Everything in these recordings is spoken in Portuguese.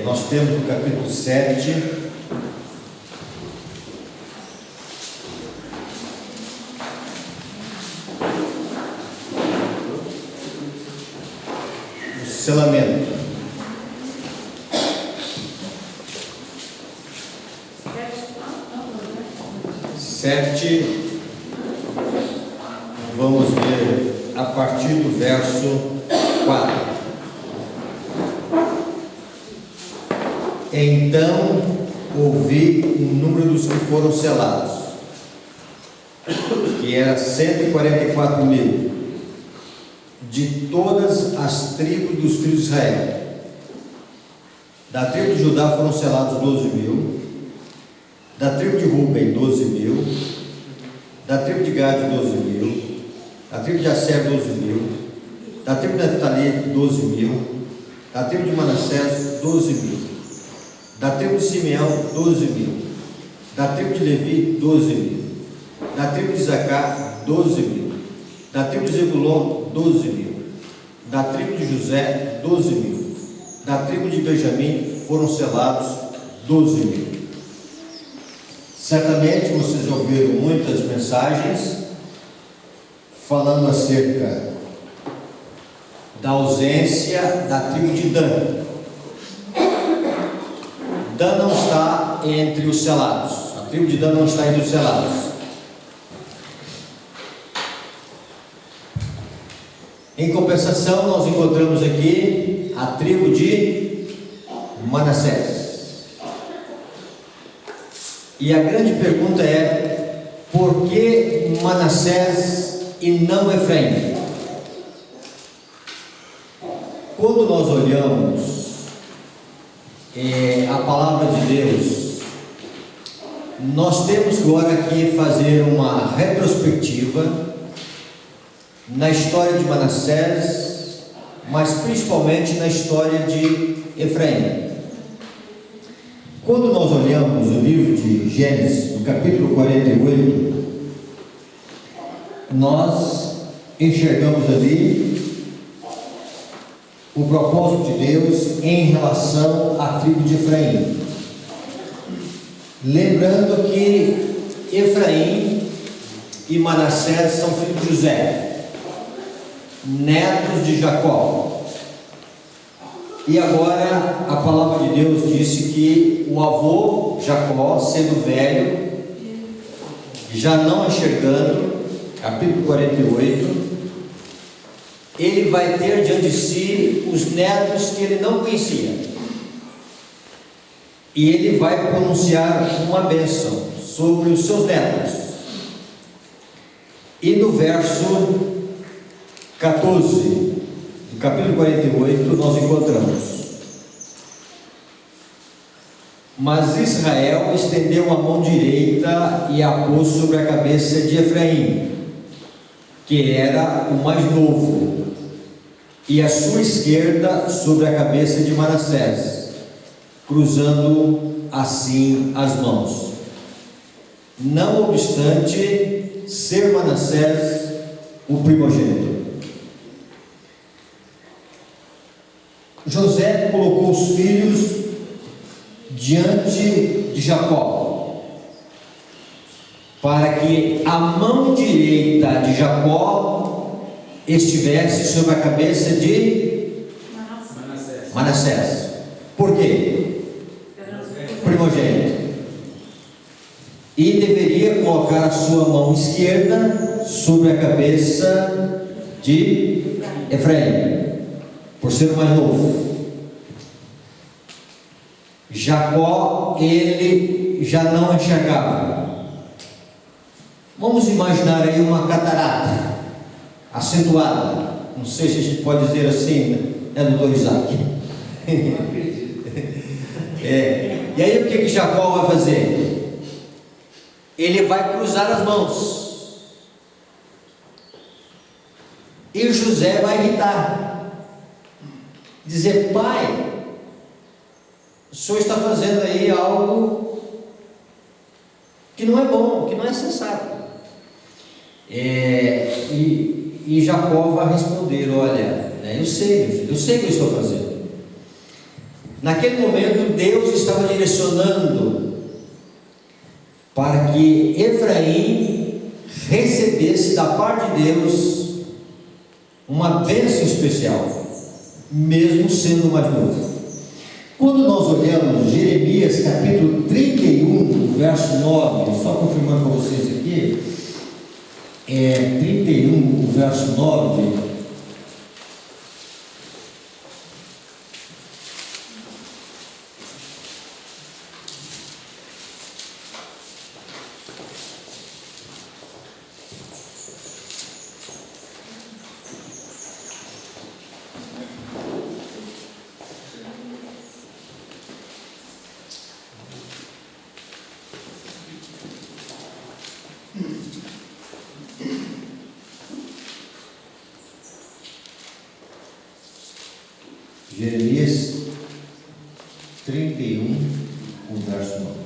Nós temos no capítulo 7 o selamento. 7, vamos ver a partir do verso 4. Então ouvi o número dos que foram selados, que era 144.000, de todas as tribos dos filhos de Israel. Da tribo de Judá foram selados 12.000, da tribo de Ruben 12.000, da tribo de Gade 12.000, da tribo de Aser 12.000, da tribo de Naftali 12.000, da tribo de Manassés 12.000, da tribo de Simeão 12.000, da tribo de Levi 12.000, da tribo de Isacar 12.000, da tribo de Zebulon 12.000, da tribo de José 12.000, da tribo de Benjamim foram selados 12.000. Certamente vocês ouviram muitas mensagens falando acerca da ausência da tribo de Dan. Dan não está entre os selados. A tribo de Dan não está entre os selados. Em compensação, nós encontramos aqui a tribo de Manassés. E a grande pergunta é: por que Manassés e não Efraim? Quando nós olhamos a palavra de Deus, nós temos agora aqui fazer uma retrospectiva na história de Manassés, mas principalmente na história de Efraim. Quando nós olhamos o livro de Gênesis, no capítulo 48, nós enxergamos ali o propósito de Deus em relação à tribo de Efraim. Lembrando que Efraim e Manassés são filhos de José, netos de Jacó. E agora a palavra de Deus disse que o avô Jacó, sendo velho, já não enxergando, capítulo 48, ele vai ter diante de si os netos que ele não conhecia. E ele vai pronunciar uma bênção sobre os seus netos. E no verso 14 do capítulo 48 nós encontramos: mas Israel estendeu a mão direita e a pôs sobre a cabeça de Efraim, que era o mais novo, e a sua esquerda sobre a cabeça de Manassés, cruzando assim as mãos. Não obstante ser Manassés o primogênito. José colocou os filhos diante de Jacó, para que a mão direita de Jacó estivesse sobre a cabeça de Manassés. Por quê? Primogênito. E deveria colocar a sua mão esquerda sobre a cabeça de Efraim, por ser o mais novo. Jacó, ele já não enxergava. Vamos imaginar aí uma catarata acentuada, não sei se a gente pode dizer assim, né, doutor Isaac? E aí o que Jacó vai fazer? Ele vai cruzar as mãos, e o José vai irritar, dizer: pai, o senhor está fazendo aí algo que não é bom, que não é sensato. E Jacó vai responder: olha, eu sei, meu filho, eu sei o que eu estou fazendo. Naquele momento, Deus estava direcionando para que Efraim recebesse da parte de Deus uma bênção especial, mesmo sendo mais novo. Quando nós olhamos Jeremias capítulo 31, verso 9, só confirmando para vocês aqui, 31, verso 9. Jeremias 31, o verso 9.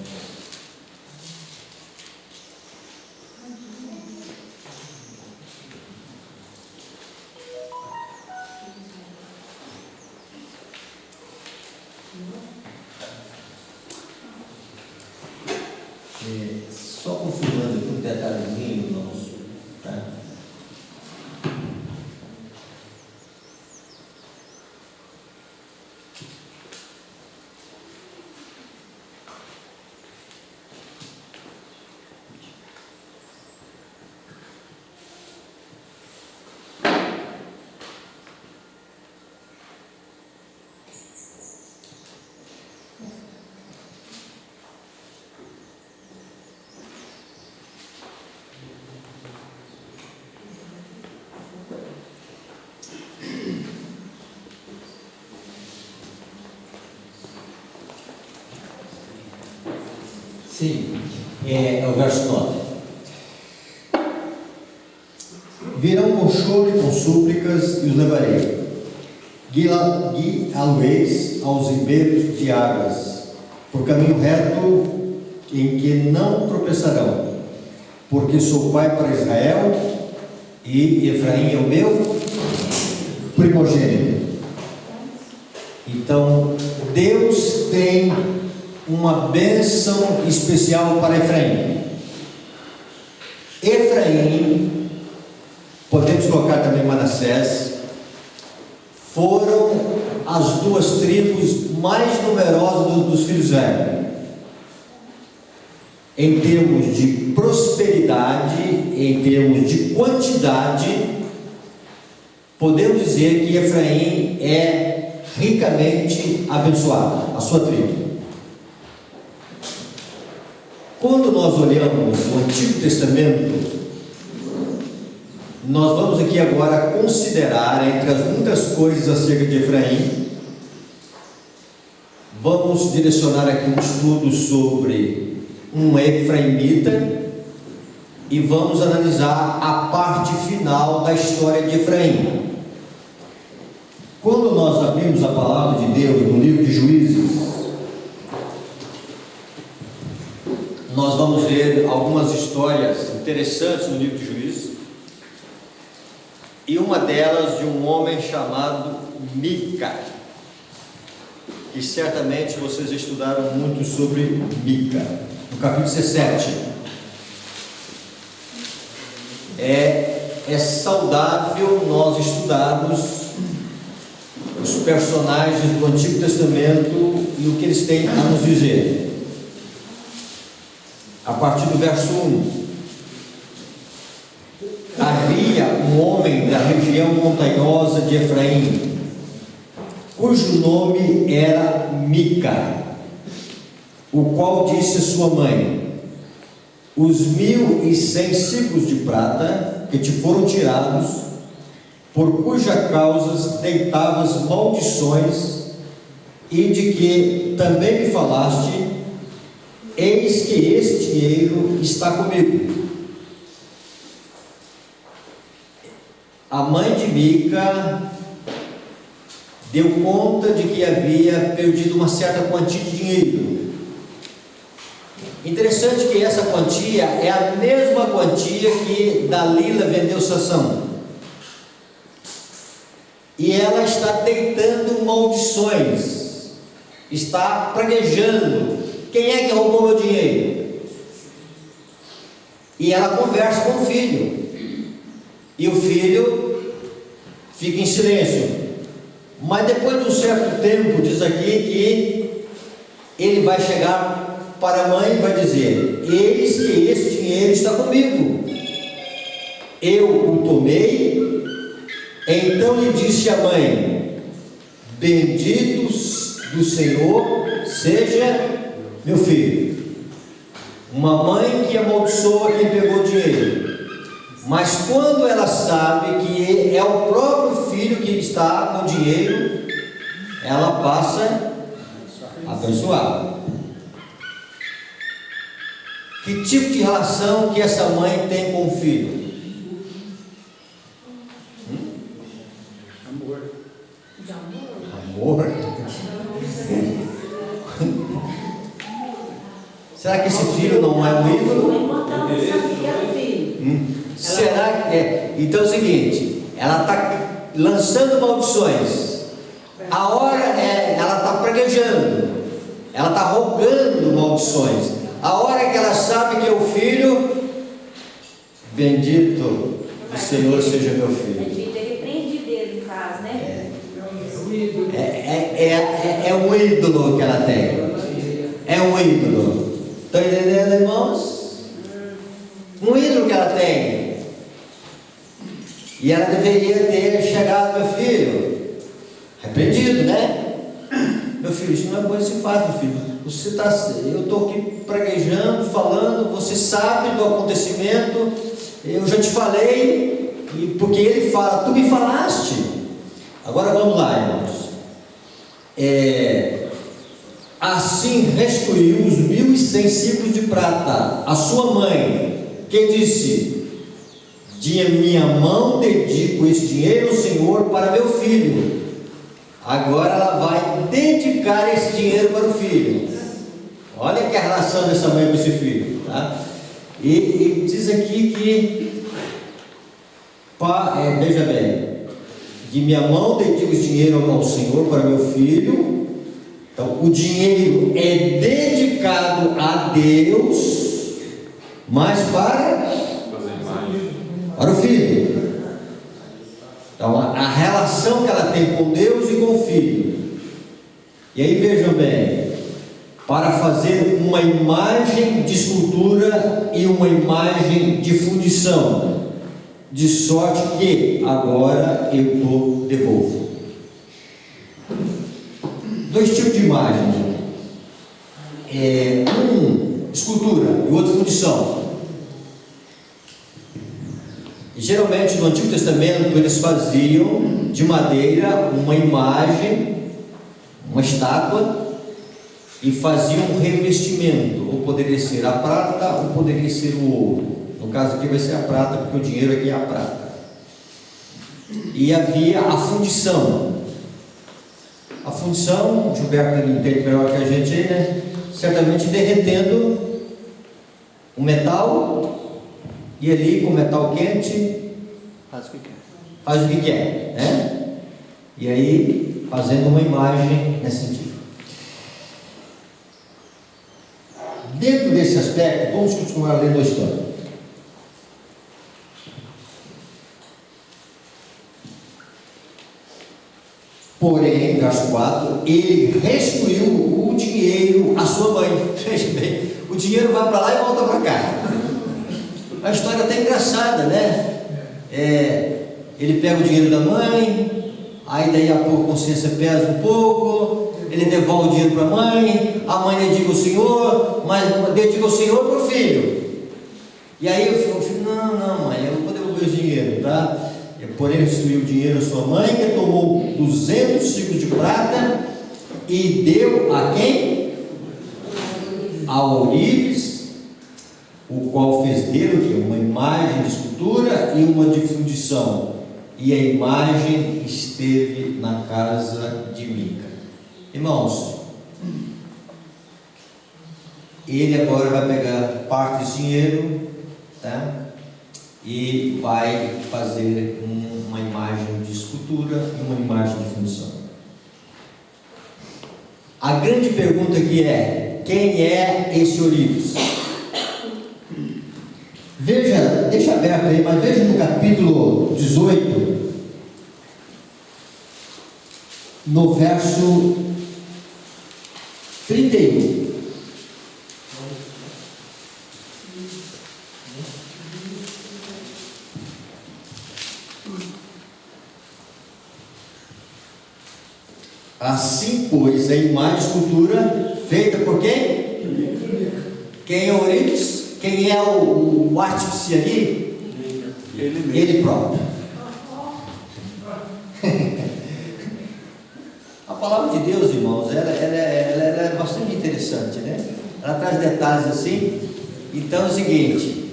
Só confirmando aqui um detalhezinho nosso, tá? Sim, é o verso 9. Virão com choro e com súplicas e os levarei. Guiá-los aos ribeiros de águas, por caminho reto em que não tropeçarão, porque sou pai para Israel e Efraim é o meu primogênito. Então, Deus tem uma bênção especial para Efraim. Efraim, podemos colocar também Manassés, foram as duas tribos mais numerosas dos filhos de Israel. Em termos de prosperidade, em termos de quantidade, podemos dizer que Efraim é ricamente abençoado, a sua tribo. Quando nós olhamos o Antigo Testamento, nós vamos aqui agora considerar, entre as muitas coisas acerca de Efraim, vamos direcionar aqui um estudo sobre um efraimita e vamos analisar a parte final da história de Efraim. Quando nós abrimos a palavra de Deus no livro de Juízes, nós vamos ver algumas histórias interessantes no livro de Juízes, e uma delas de um homem chamado Mica, e certamente vocês estudaram muito sobre Mica, no capítulo 17. É saudável nós estudarmos os personagens do Antigo Testamento e o que eles têm a nos dizer. A partir do verso 1, havia um homem da região montanhosa de Efraim, cujo nome era Mica, o qual disse a sua mãe: os 1.100 ciclos de prata que te foram tirados, por cuja causa deitavas maldições, e de que também me falaste, eis que esse dinheiro está comigo. A mãe de Mica deu conta de que havia perdido uma certa quantia de dinheiro. Interessante que essa quantia é a mesma quantia que Dalila vendeu Sansão. E ela está deitando maldições. está praguejando: quem é que roubou meu dinheiro? E ela conversa com o filho, e o filho fica em silêncio. Mas depois de um certo tempo, diz aqui que ele vai chegar para a mãe e vai dizer: eis que esse dinheiro está comigo, eu o tomei. Então lhe disse a mãe: bendito do Senhor seja meu filho. Uma mãe que amaldiçoa quem pegou o dinheiro, mas quando ela sabe que é o próprio filho que está com o dinheiro, ela passa a abençoar. Que tipo de relação que essa mãe tem com o filho? Amor. Amor? Será que esse filho não é um ídolo? Será que é? Então é o seguinte: ela está lançando maldições, a hora ela está praguejando, ela está rogando maldições. A hora que ela sabe que é o filho, bendito o Senhor seja meu filho. É de ter repreendido ele em casa, né? É um ídolo que ela tem. É um ídolo. Estão entendendo, irmãos? Um ídolo que ela tem. E ela deveria ter chegado: meu filho, repreendido, né? Meu filho, isso não é coisa que se faz, meu filho. Eu estou aqui praguejando, falando, você sabe do acontecimento, eu já te falei, e porque ele fala: tu me falaste. Agora vamos lá, irmãos. Assim restituiu os 1.100 ciclos de prata a sua mãe, que disse: de minha mão dedico esse dinheiro ao Senhor para meu filho. Agora ela vai dedicar esse dinheiro para o filho. Olha que a relação dessa mãe com esse filho, tá? E diz aqui que veja bem: de minha mão dedico esse dinheiro ao Senhor para meu filho. Então o dinheiro é dedicado a Deus, mas para o filho. Então a relação que ela tem com Deus e com o filho. E aí vejam bem: para fazer uma imagem de escultura e uma imagem de fundição, de sorte que agora eu devolvo. Dois tipos de imagens: um escultura e o outro fundição. E geralmente no Antigo Testamento eles faziam de madeira uma imagem, uma estátua, e faziam um revestimento, ou poderia ser a prata, ou poderia ser o ouro. No caso aqui vai ser a prata, porque o dinheiro aqui é a prata. E havia a fundição. A fundição, Gilberto entende melhor que a gente aí, né? Certamente derretendo o metal, e ali com o metal quente faz o que quer, né? E aí fazendo uma imagem nesse sentido. Dentro desse aspecto, vamos continuar lendo a história. Porém, verso 4, ele restituiu o dinheiro à sua mãe. Veja bem, o dinheiro vai para lá e volta para cá. A história até engraçada, né? Ele pega o dinheiro da mãe, aí daí a pouco a consciência pesa um pouco, ele devolve o dinheiro para a mãe dedica ao Senhor, mas dedica ao Senhor para o filho. E aí o filho: não mãe, eu não vou devolver o dinheiro, tá? Porém restituiu o dinheiro à sua mãe, que tomou 200 ciclos de prata e deu a quem? A ourives, o qual fez dele uma imagem de escultura e uma de fundição, e a imagem esteve na casa de Mica. Irmãos, ele agora vai pegar parte desse dinheiro, tá? E vai fazer uma imagem de escultura e uma imagem de fundição. A grande pergunta aqui é: quem é esse Orives? Veja, deixa aberto aí, mas veja no capítulo 18, no verso 31. Assim, pois, a imagem de escultura feita por quem? Quem é o Orives? Quem é o artífice ali? Ele próprio. A palavra de Deus, irmãos, ela é bastante interessante, né? Ela traz detalhes assim. Então é o seguinte: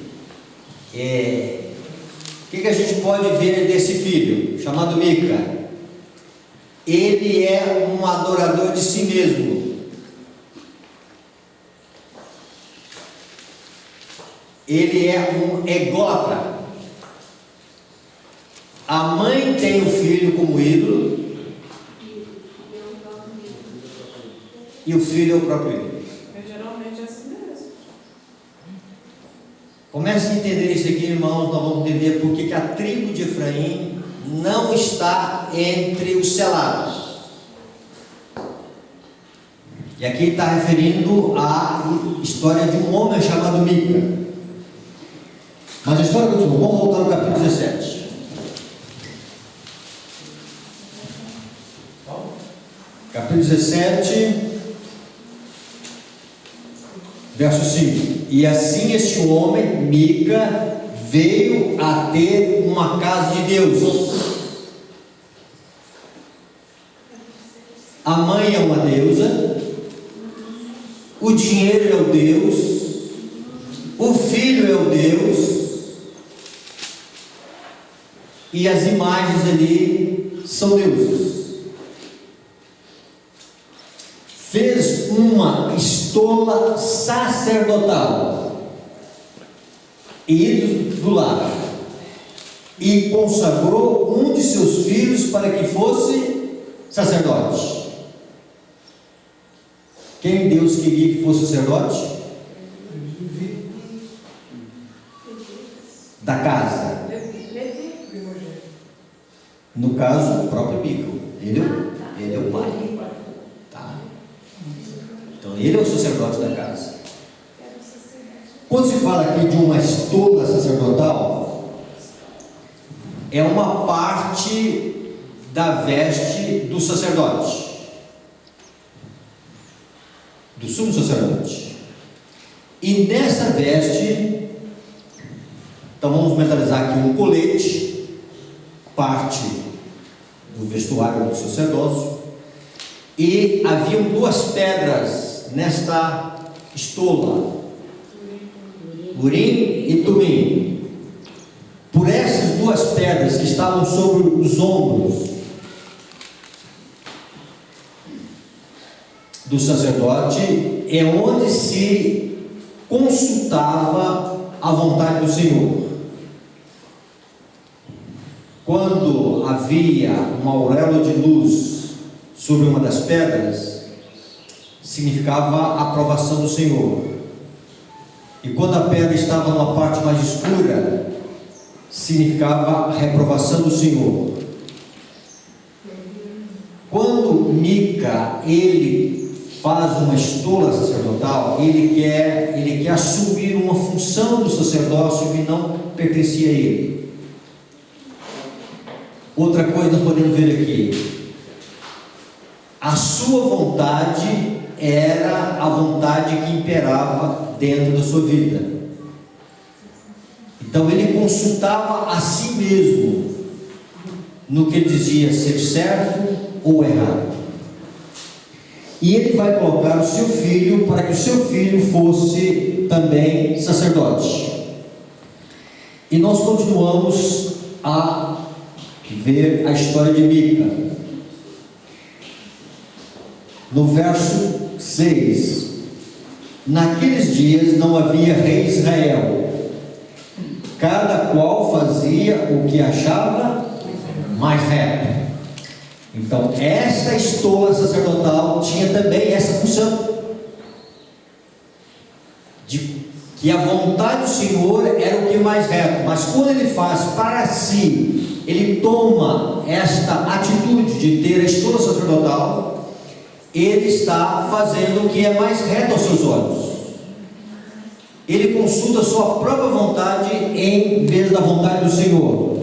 o que a gente pode ver desse filho, chamado Mica? Ele é um adorador de si mesmo. Ele é um ególatra. A mãe tem o filho como ídolo e o filho é o próprio ídolo. Geralmente é assim mesmo. Comece a entender isso aqui, irmãos. Nós vamos entender por que a tribo de Efraim não está entre os selados. E aqui está referindo à história de um homem chamado Mica. Mas a história continua. Vamos voltar no capítulo 17. Capítulo 17, verso 5. E assim este homem, Mica, veio a ter uma casa de Deus. A mãe é uma deusa, o dinheiro é o Deus, o filho é o Deus, e as imagens ali são deuses. Fez uma estola sacerdotal e do lar, e consagrou um de seus filhos para que fosse sacerdote. Quem Deus queria que fosse sacerdote? Da casa. No caso, o próprio Mica. Ele é o pai. Tá? Então, ele é o sacerdote da casa. Quando se fala aqui de uma estola sacerdotal, é uma parte da veste do sacerdote, do sumo sacerdote. E nessa veste, então vamos mentalizar aqui um colete, parte do vestuário do sacerdócio, e haviam duas pedras nesta estola, Urim e Tumim. Por essas duas pedras que estavam sobre os ombros do sacerdote, é onde se consultava a vontade do Senhor. Quando havia uma auréola de luz sobre uma das pedras, significava a aprovação do Senhor. E quando a pedra estava numa parte mais escura, significava a reprovação do Senhor. Quando Mica, ele faz uma estola sacerdotal, ele quer assumir uma função do sacerdócio que não pertencia a ele. Outra coisa nós podemos ver aqui: a sua vontade era a vontade que imperava dentro da sua vida. Então ele consultava a si mesmo no que dizia ser certo ou errado. E ele vai colocar o seu filho para que o seu filho fosse também sacerdote. E nós continuamos a ver a história de Mica. No verso 6: naqueles dias não havia rei em Israel, cada qual fazia o que achava mais reto. Então, esta estola sacerdotal tinha também essa função, de que a vontade do Senhor era o que mais reto, mas quando ele faz para si, ele toma esta atitude de ter a estola sacerdotal, ele está fazendo o que é mais reto aos seus olhos. Ele consulta a sua própria vontade em vez da vontade do Senhor.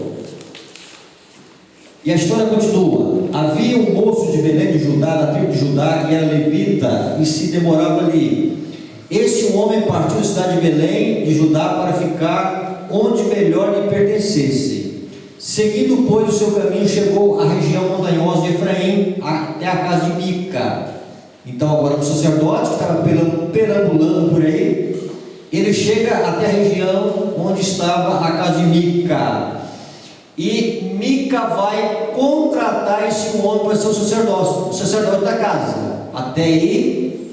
E a história continua. Havia um moço de Belém de Judá, da tribo de Judá, que era levita e se demorava ali. Este homem partiu da cidade de Belém de Judá para ficar onde melhor lhe pertencesse. Seguindo, pois, o seu caminho, chegou à região montanhosa de Efraim, até a casa de Mica. Então agora o sacerdote que estava perambulando por aí, ele chega até a região onde estava a casa de Mica. E Mica vai contratar esse homem para ser o sacerdote da casa. Até aí,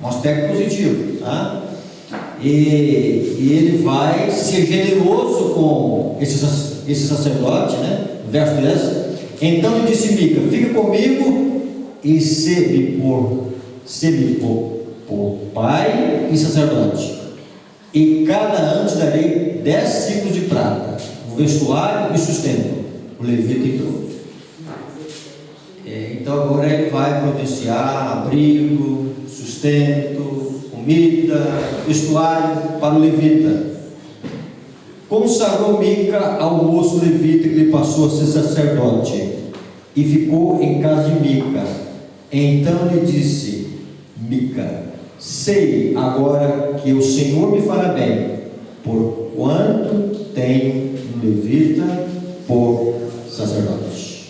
um aspecto positivo, tá? E ele vai ser generoso com esse sacerdote, né? Verso 10. Então ele disse: Mica, fica comigo e se-me por pai e sacerdote. E cada ano te darei 10 ciclos de prata, o vestuário e sustento. O levita entrou. Então agora ele vai providenciar abrigo, sustento, comida, vestuário para o levita. Consagrou Mica ao moço levita que lhe passou a ser sacerdote e ficou em casa de Mica. Então lhe disse Mica: sei agora que o Senhor me fará bem, porquanto tenho um levita por sacerdote.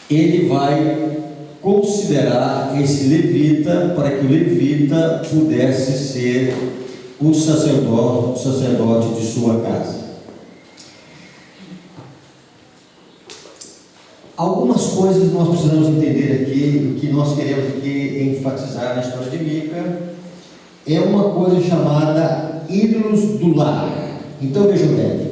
Ele vai considerar esse levita para que o levita pudesse ser o sacerdote de sua casa. Algumas coisas nós precisamos entender aqui, o que nós queremos aqui enfatizar na história de Mica é uma coisa chamada ídolos do lar. Então vejam bem,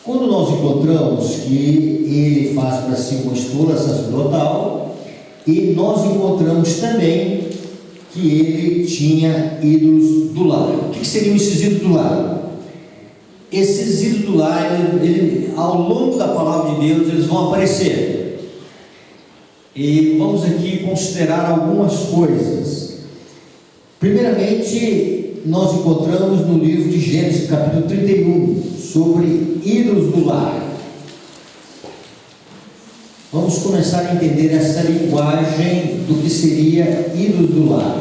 quando nós encontramos que ele faz para si uma estola sacerdotal, e nós encontramos também que ele tinha ídolos do lar. O que seriam esses ídolos do lar? Esses ídolos do lar, ao longo da palavra de Deus, eles vão aparecer. E vamos aqui considerar algumas coisas. Primeiramente, nós encontramos no livro de Gênesis, capítulo 31, sobre ídolos do lar. Vamos começar a entender essa linguagem do que seria ídolos do lar.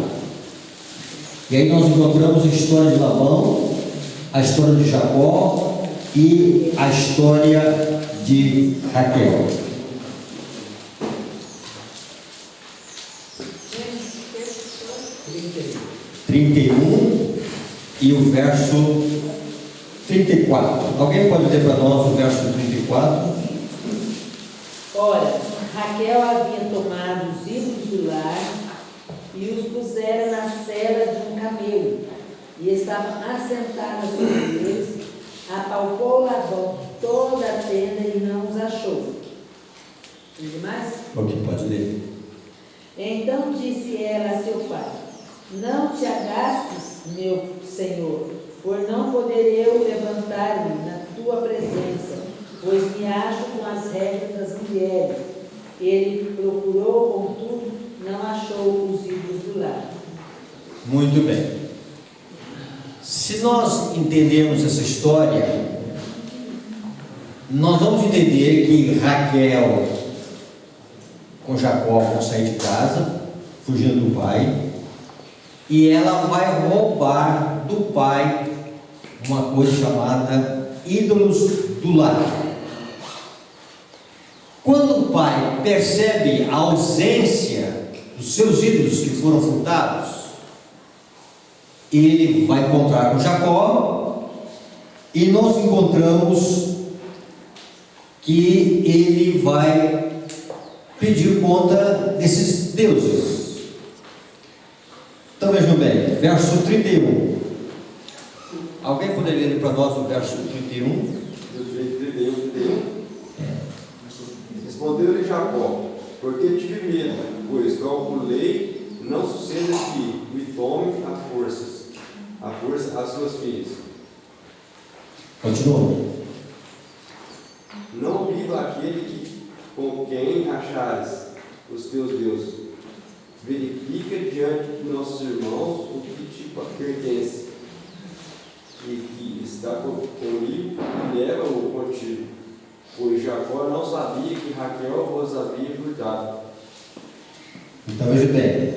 E aí nós encontramos a história de Labão, a história de Jacó e a história de Raquel. Gênesis 31 e o verso 34. Alguém pode ler para nós o verso 34? Ora, Raquel havia tomado os ídolos do lar e os pusera na sela de um camelo, e estava assentada sobre eles. Apalpou Labão toda a tenda e não os achou. Tem mais? Alguém pode ler? Então disse ela a seu pai: não te agastes, meu senhor, por não poder eu levantar-me na tua presença, pois me acho com as regras das mulheres. Ele procurou, contudo, não achou os ídolos do lar. Muito bem. Se nós entendermos essa história, nós vamos entender que Raquel com Jacó vão sair de casa, fugindo do pai, e ela vai roubar do pai uma coisa chamada ídolos do lar. Quando o pai percebe a ausência dos seus ídolos que foram furtados, ele vai encontrar com Jacó, e nós encontramos que ele vai pedir conta desses deuses. Então vejam bem, verso 31. Alguém poderia ler para nós o verso 31? Respondeu-lhe Jacó: porque tive medo, pois calculei, não suceda que me tome a força as suas filhas. Continua. Não viva aquele com quem achares os teus deuses. Verifica diante de nossos irmãos o que te pertence e que está comigo e leva-o contigo. Pois Jacó não sabia que Raquel vos havia furtado. Então veja bem,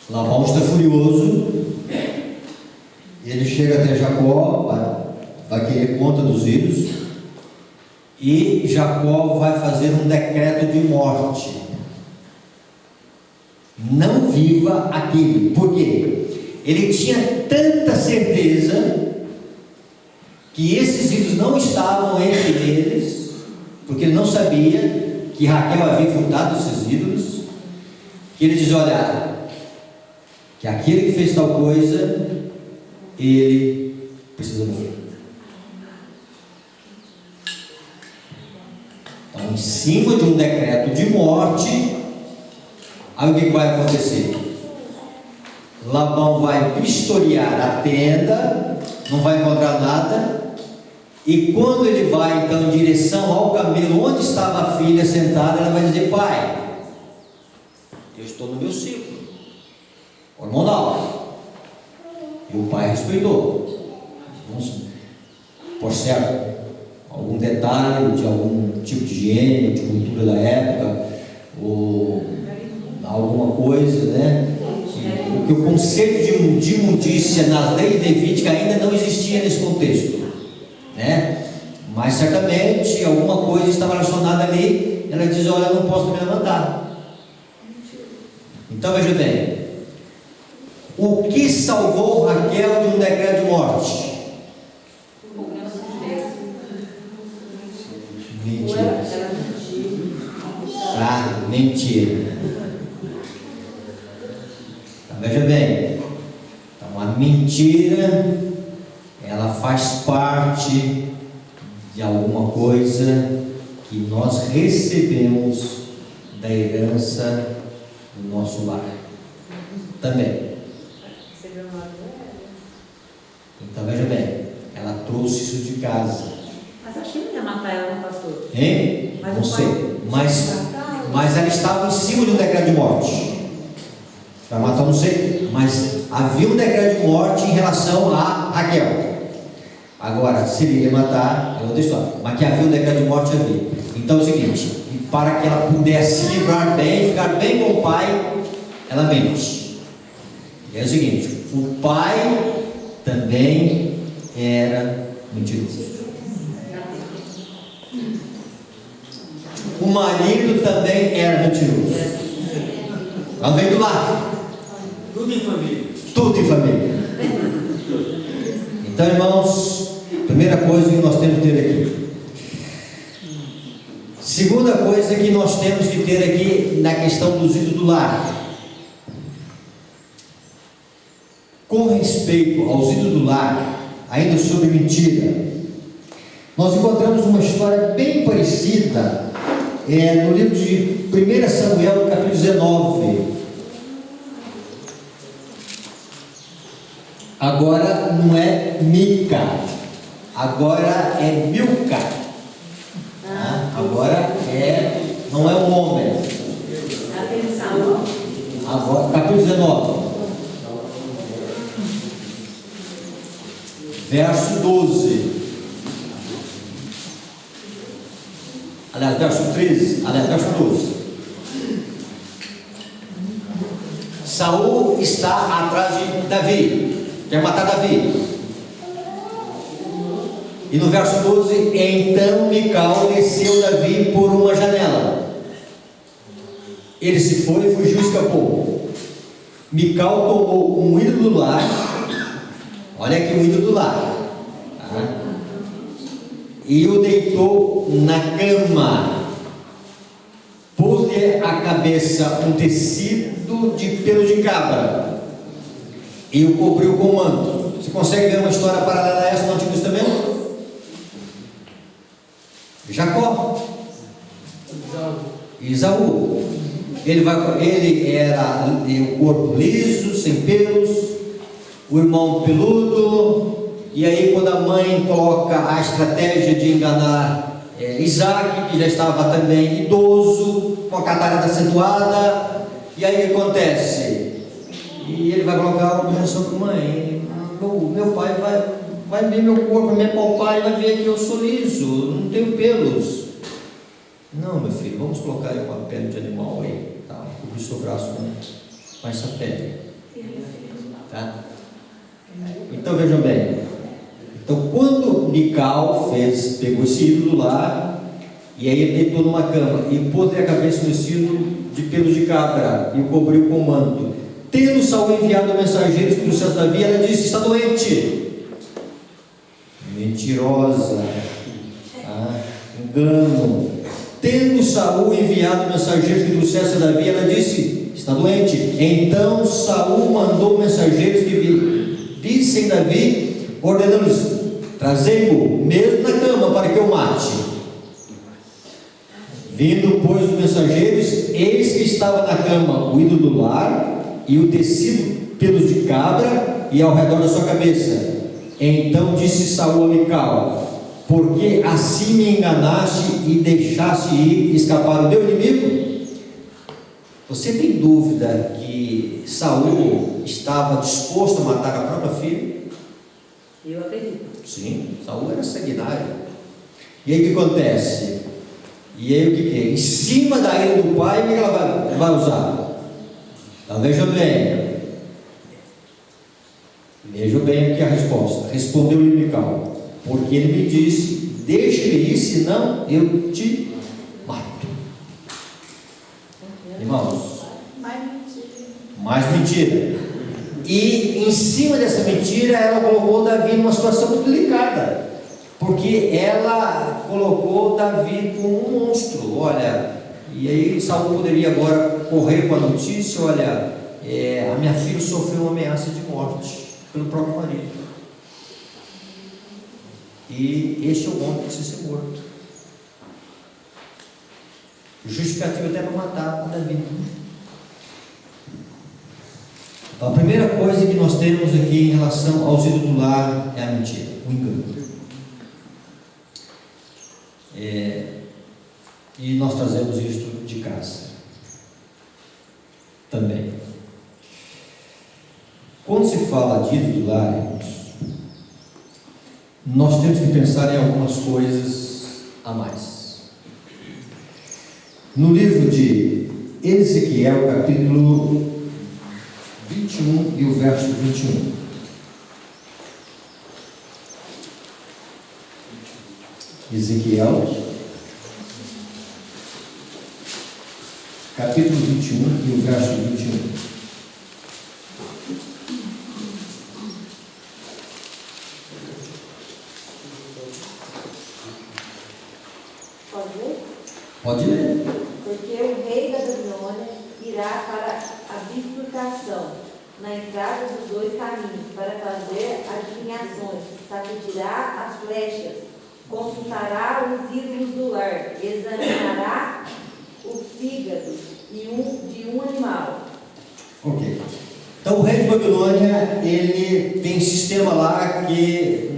Labão está furioso, ele chega até Jacó, vai querer conta dos filhos, e Jacó vai fazer um decreto de morte. Não viva aquele. Por quê? Ele tinha tanta certeza que esses ídolos não estavam entre eles, porque ele não sabia que Raquel havia furtado esses ídolos, que ele diz: olha, que aquele que fez tal coisa, ele precisa morrer. Então, em cima de um decreto de morte, aí o que vai acontecer? Labão vai vistoriar a tenda, não vai encontrar nada, e quando ele vai então em direção ao camelo onde estava a filha sentada, ela vai dizer: pai, eu estou no meu ciclo hormonal. E o pai respeitou. Por certo, algum detalhe de algum tipo de higiene, de cultura da época, ou alguma coisa, né? Porque o conceito de imundícia nas leis levíticas ainda não existia nesse contexto, né? Mas certamente alguma coisa estava relacionada ali. Ela diz: olha, eu não posso me levantar. Então veja bem, o que salvou Raquel de um decreto de morte? Mentira. Ah, mentira. Então veja bem, então a mentira, ela faz parte de alguma coisa que nós recebemos da herança do nosso lar também. Então veja bem, ela trouxe isso de casa. Mas acho que não ia matar ela, não, pastor? Hein? Mas Não o sei. pai- Mas ela estava em cima de um decreto de morte. Para matar, não sei. Mas havia um decreto de morte em relação a Raquel. Agora, se ele ia matar, é outra história. Mas que havia um decreto de morte, havia. Então é o seguinte: para que ela pudesse se livrar bem, ficar bem com o pai, ela mente. E é o seguinte: o pai também era mentiroso. O marido também era mentiroso. Ela veio do lado. Tudo em família. Tudo em família. Então, irmãos, primeira coisa que nós temos que ter aqui. Segunda coisa que nós temos que ter aqui na questão dos ídolos do lar. Com respeito aos ídolos do lar, ainda sobre mentira, nós encontramos uma história bem parecida no livro de 1 Samuel, no capítulo 19. Agora não é Mica, agora é Milca. Agora não é um homem. Agora, capítulo 19, verso 12. Aliás, verso 13. Aliás, verso 12. Saul está atrás de Davi, quer matar Davi. E no verso 12: então Mical desceu Davi por uma janela. Ele se foi, fugiu e escapou. Mical tomou um ídolo do lar. Olha aqui o ídolo do lar. E o deitou na cama. Pôs-lhe a cabeça um tecido de pelo de cabra e o cobriu com manto. Você consegue ver uma história paralela a essa no Antigo Testamento? Jacó. Esaú. Ele era o corpo liso, sem pelos, o irmão peludo, e aí quando a mãe coloca a estratégia de enganar Isaac, que já estava também idoso, com a catarata acentuada, e aí o que acontece? E ele vai colocar uma menção para a mãe: meu pai vai ver meu corpo, vai me palpar e vai ver que eu sou liso, não tenho pelos. Não, meu filho, vamos colocar aí uma pele de animal aí, tá? Cobrir o seu braço com essa pele, tá? Então vejam bem. Então quando Mical pegou esse ídolo lá, e aí ele deitou numa cama e pôs a cabeça nesse ídolo de pelos de cabra e o cobriu com manto. Tendo Saul enviado mensageiros que trouxessem Davi, ela disse: está doente. Mentirosa, tá? Engano. Tendo Saul enviado mensageiros que trouxessem Davi, ela disse: está doente. Então Saul mandou mensageiros que vissem Davi, ordenando-lhes: trazei-o mesmo na cama para que eu mate. Vindo, pois, os mensageiros, eis que estava na cama o ídolo do lar e o tecido pelos de cabra e ao redor da sua cabeça. Então disse Saul a Mical: porque assim me enganaste e deixaste ir escapar o teu inimigo? Você tem dúvida que Saul estava disposto a matar a própria filha? Eu acredito. Sim, Saul era sanguinário. E aí o que acontece? E aí o que é? Em cima da ira do pai, o que ela vai usar? Então veja bem. Veja bem aqui a resposta. Respondeu-lhe Mical: porque ele me disse: deixe-me ir, senão eu te mato. Irmãos, mais mentira. E em cima dessa mentira, ela colocou Davi numa situação muito delicada, porque ela colocou Davi como um monstro. Olha, e aí Saul poderia agora correr com a notícia: olha, a minha filha sofreu uma ameaça de morte pelo próprio marido, e este é o homem que precisa ser morto. Justificativo até para matar Davi. Então, a primeira coisa que nós temos aqui em relação aos ídolos do lar é a mentira, o engano. E nós trazemos isto de casa também. Quando se fala de ídolo do lar, irmãos, nós temos que pensar em algumas coisas a mais. No livro de Ezequiel, capítulo 21 e o verso 21. Ezequiel, capítulo 21 e o verso 21. Pode ler? Pode ler. Porque o rei da Babilônia irá para a bifurcação, na entrada dos dois caminhos, para fazer adivinhações, sacudirá as flechas, consultará os ídolos do lar, examinará o fígado de um animal. Ok. Então o rei de Babilônia, ele tem um sistema lá que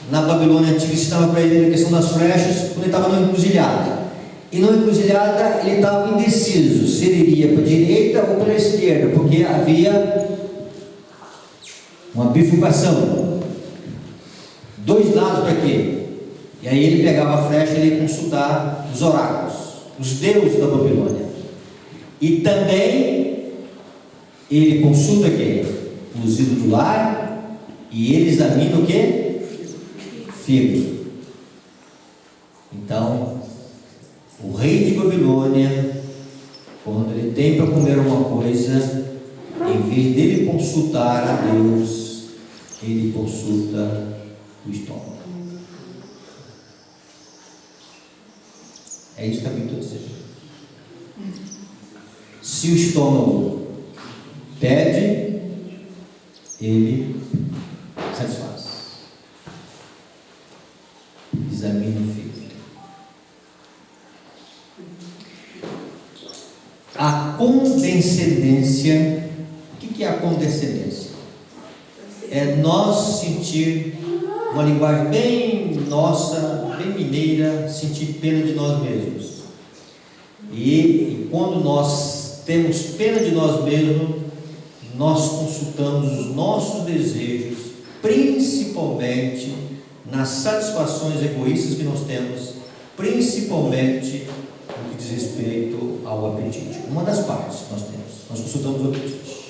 na Babilônia antiga ensinava para ele a questão das flechas, quando ele estava numa encruzilhada. E na encruzilhada ele estava indeciso se ele iria para a direita ou para a esquerda, porque havia uma bifurcação. Dois lados para quê? E aí ele pegava a flecha e ele ia consultar os oráculos, os deuses da Babilônia. E também ele consulta quem? Os ídolos do lar, e ele examina o quê? Fígado. Então, o rei de Babilônia, quando ele tem para comer uma coisa, em vez dele consultar a Deus, ele consulta o estômago. É isso que a Bíblia diz. Se o estômago pede, ele satisfaz. Examina o fígado. a condescendência. O que é a condescendência? É nós sentir, uma linguagem bem nossa, bem mineira, sentir pena de nós mesmos. E quando nós temos pena de nós mesmos, nós consultamos os nossos desejos, principalmente nas satisfações egoístas que nós temos, principalmente no que diz respeito ao apetite. Uma das partes que nós temos, nós consultamos o apetite.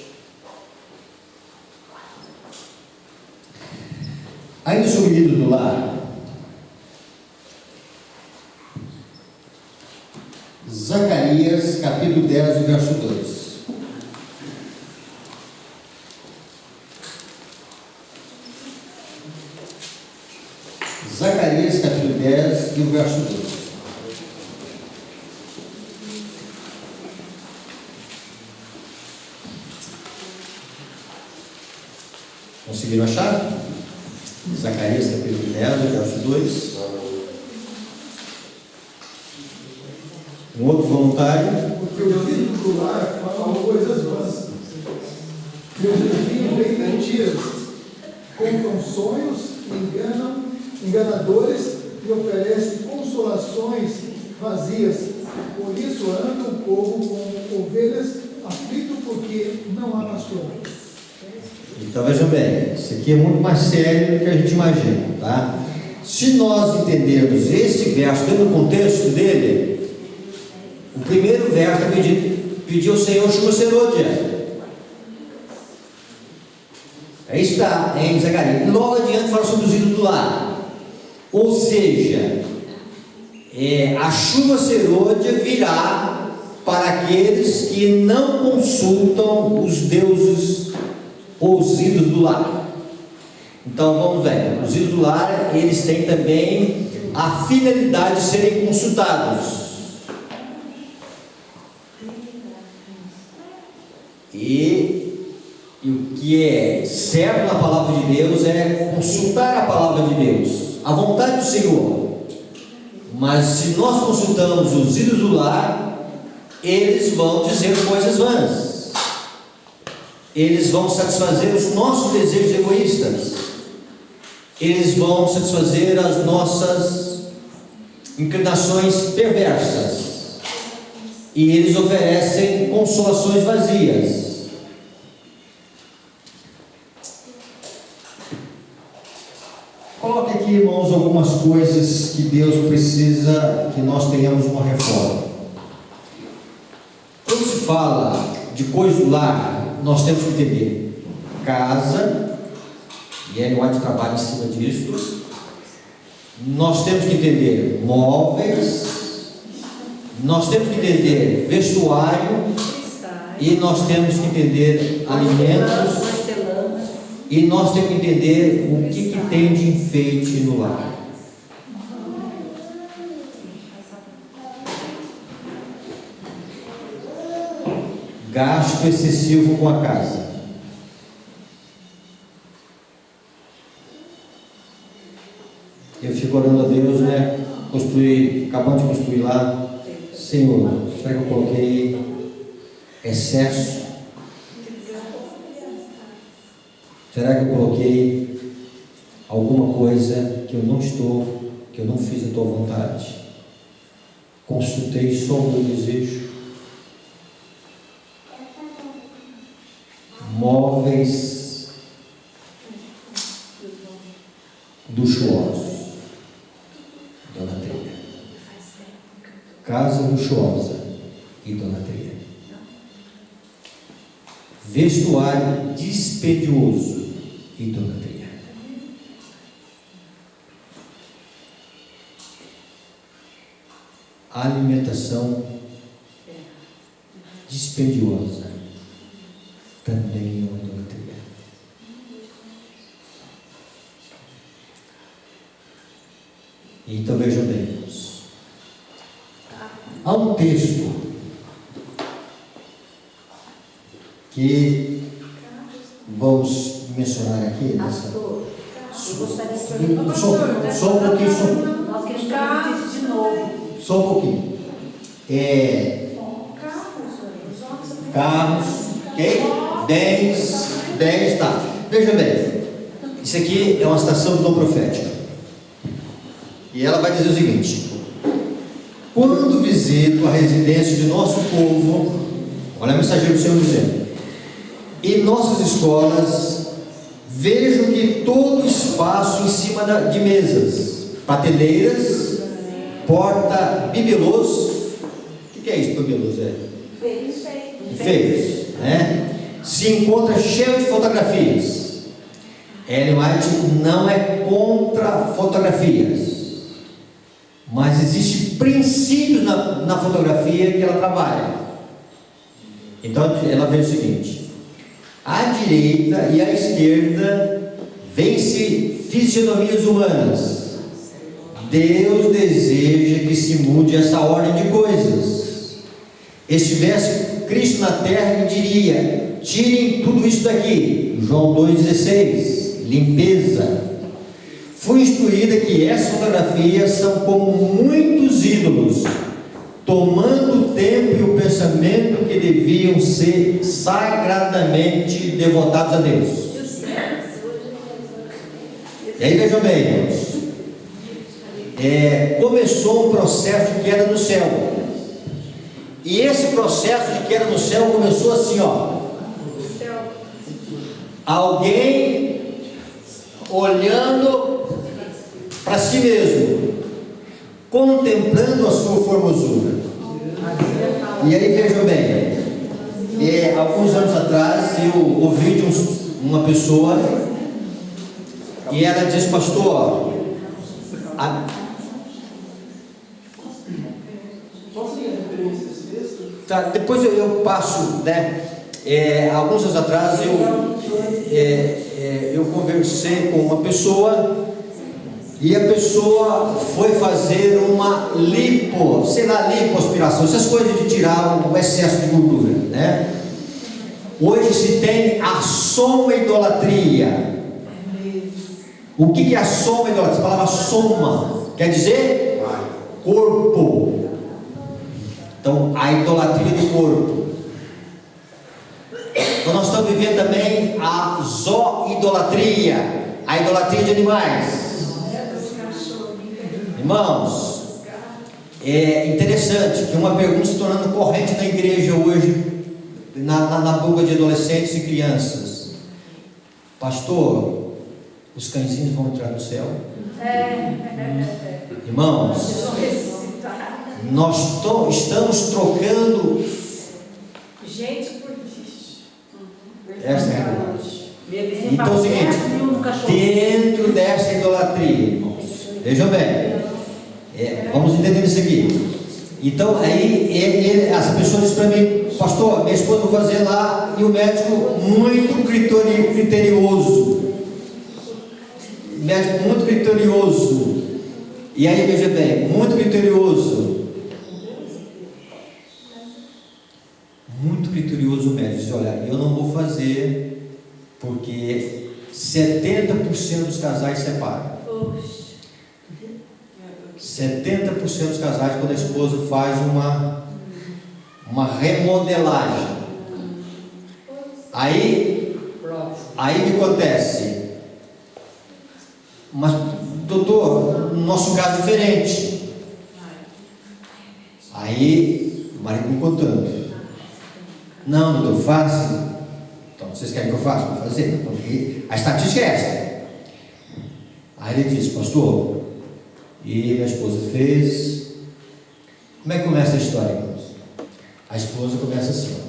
Ainda sobre o ídolo do lar, Zacarias, capítulo 10, verso 2. Zacarias, capítulo 10, e o verso 2. Conseguiram achar? Zacarias, capítulo 10, verso 2. Um outro voluntário. Porque o ídolo do lar fala coisas vãs. Meus adivinhos vêm mentiras, contam sonhos, enganadores e oferecem consolações vazias. Por isso anda o povo com ovelhas, aflito porque não há pastor. Então vejam bem, isso aqui é muito mais sério do que a gente imagina, tá? Se nós entendermos este verso dentro do contexto dele, o primeiro verso é pedir ao Senhor chuva serôdia. Aí está, em Zacarias. E logo adiante fala sobre os ídolos do lar. Ou seja, a chuva serôdia virá para aqueles que não consultam os deuses ou os ídolos do lar. Então vamos ver, os ídolos do lar, eles têm também a finalidade de serem consultados. E o que é certo na palavra de Deus é consultar a palavra de Deus, a vontade do Senhor. Mas se nós consultamos os ídolos do lar, eles vão dizer coisas vãs, eles vão satisfazer os nossos desejos egoístas, eles vão satisfazer as nossas inclinações perversas, e eles oferecem consolações vazias. Coloque aqui, irmãos, algumas coisas que Deus precisa que nós tenhamos uma reforma. Quando se fala de coisa do lar, nós temos que entender casa, e Ellen White trabalha em cima disso. Nós temos que entender móveis, nós temos que entender vestuário, e nós temos que entender alimentos, e nós temos que entender o que tem de enfeite no lar. Gasto excessivo com a casa. Eu fico orando a Deus, né? Acabamos de construir lá. Senhor, será que eu coloquei excesso? Será que eu coloquei alguma coisa que eu não fiz a tua vontade? Consultei só o meu desejo? Móveis luxuosos, idolatria. Casa luxuosa, idolatria. Vestuário dispendioso, idolatria. Alimentação dispendiosa, também é uma idolatria. Então vejam bem, irmãos. Há um texto que vamos mencionar aqui nessa. Pastor, eu gostaria de perguntar. Só um pouquinho. Nós queremos fazer isso de novo. Só um pouquinho. carros, ok? Bens, tá. Veja bem, isso aqui é uma citação do dom profético. E ela vai dizer o seguinte: quando visito a residência de nosso povo, olha a mensagem do Senhor dizendo, em nossas escolas, vejo que todo espaço em cima de mesas, prateleiras, porta, bibelôs. O que é isso, bibelôs? Enfeites, né? Se encontra cheio de fotografias. Ellen White não é contra fotografias, mas existem princípios na fotografia que ela trabalha. Então ela vê o seguinte: à direita e à esquerda vêm-se fisionomias humanas. Deus deseja que se mude essa ordem de coisas. Estivesse Cristo na terra e diria: tirem tudo isso daqui. João 2,16, limpeza. Fui instruída que essas fotografias são como muitos ídolos, tomando o tempo e o pensamento que deviam ser sagradamente devotados a Deus. E aí vejam bem, irmãos, começou um processo de queda no céu. E esse processo de queda no céu começou assim, ó. Alguém olhando para si mesmo, contemplando a sua formosura. E aí vejam bem, alguns anos atrás eu ouvi de uma pessoa e ela disse: pastor, tá, depois eu passo, né? Alguns anos atrás eu conversei com uma pessoa e a pessoa foi fazer uma lipoaspiração, essas coisas de tirar o excesso de gordura, né? Hoje se tem a soma-idolatria. O que é a soma-idolatria? A palavra soma quer dizer corpo. Então, a idolatria do corpo. Então, nós estamos vivendo também a zooidolatria, a idolatria de animais. Irmãos, é interessante que uma pergunta se tornando corrente na igreja hoje, na boca de adolescentes e crianças: pastor, os cãezinhos vão entrar no céu? Irmãos, nós estamos trocando gente por bicho. essa é a realidade. Então é o seguinte, dentro dessa idolatria, irmãos, vejam bem, vamos entender isso aqui. Então aí essa pessoa disse para mim: pastor, minha esposa vai fazer lá, e o médico muito criterioso, e aí veja bem, muito criterioso o médico disse: olha, eu não vou fazer porque 70% dos casais separam. 70% dos casais, quando a esposa faz uma remodelagem, aí o que acontece? Mas doutor, no nosso caso é diferente. Aí o marido me contando: não, doutor, faça. Então, vocês querem que eu faça? Vou fazer, porque a estatística é essa. Aí ele disse: pastor, e a esposa fez. Como é que começa a história, irmãos? A esposa começa assim, ó.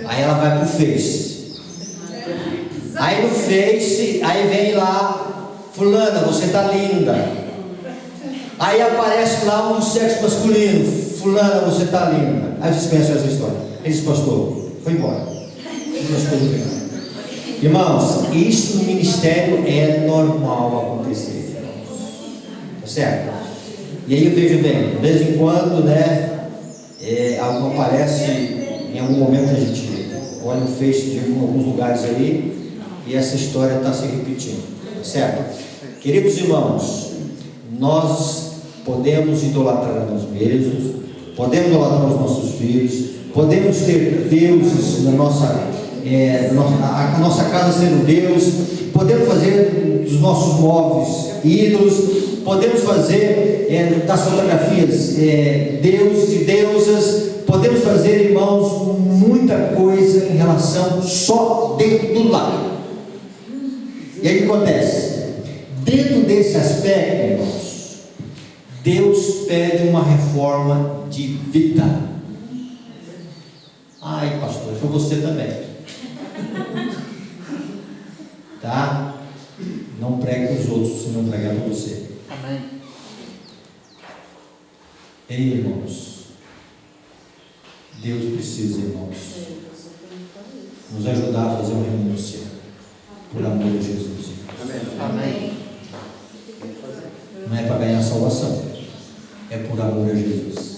Aí ela vai pro Face. Aí no Face, aí vem lá: fulana, você tá linda. Aí aparece lá um sexo masculino: fulana, você tá linda. Aí vocês conhecem essa história. Ele disse: pastor, foi embora. Irmãos, isso no ministério é normal acontecer. Certo? E aí eu vejo bem, de vez em quando, né, algo aparece, em algum momento a gente olha o Face de alguns lugares aí, e essa história está se repetindo, certo? Queridos irmãos, nós podemos idolatrar a nós mesmos, podemos idolatrar os nossos filhos, podemos ter deuses na nossa, a nossa casa ser um Deus, podemos fazer dos nossos móveis ídolos, podemos fazer das fotografias deuses e deusas, podemos fazer, irmãos, muita coisa em relação só dentro do lar. E aí o que acontece? Dentro desse aspecto, irmãos, Deus pede uma reforma de vida. Ai, pastor, foi você também. Tá? Não pregue para os outros, se não pregar para você. Amém. Ei, irmãos, Deus precisa, irmãos, nos ajudar a fazer uma renúncia por amor de Jesus. Amém. Não é para ganhar salvação, é por amor a Jesus.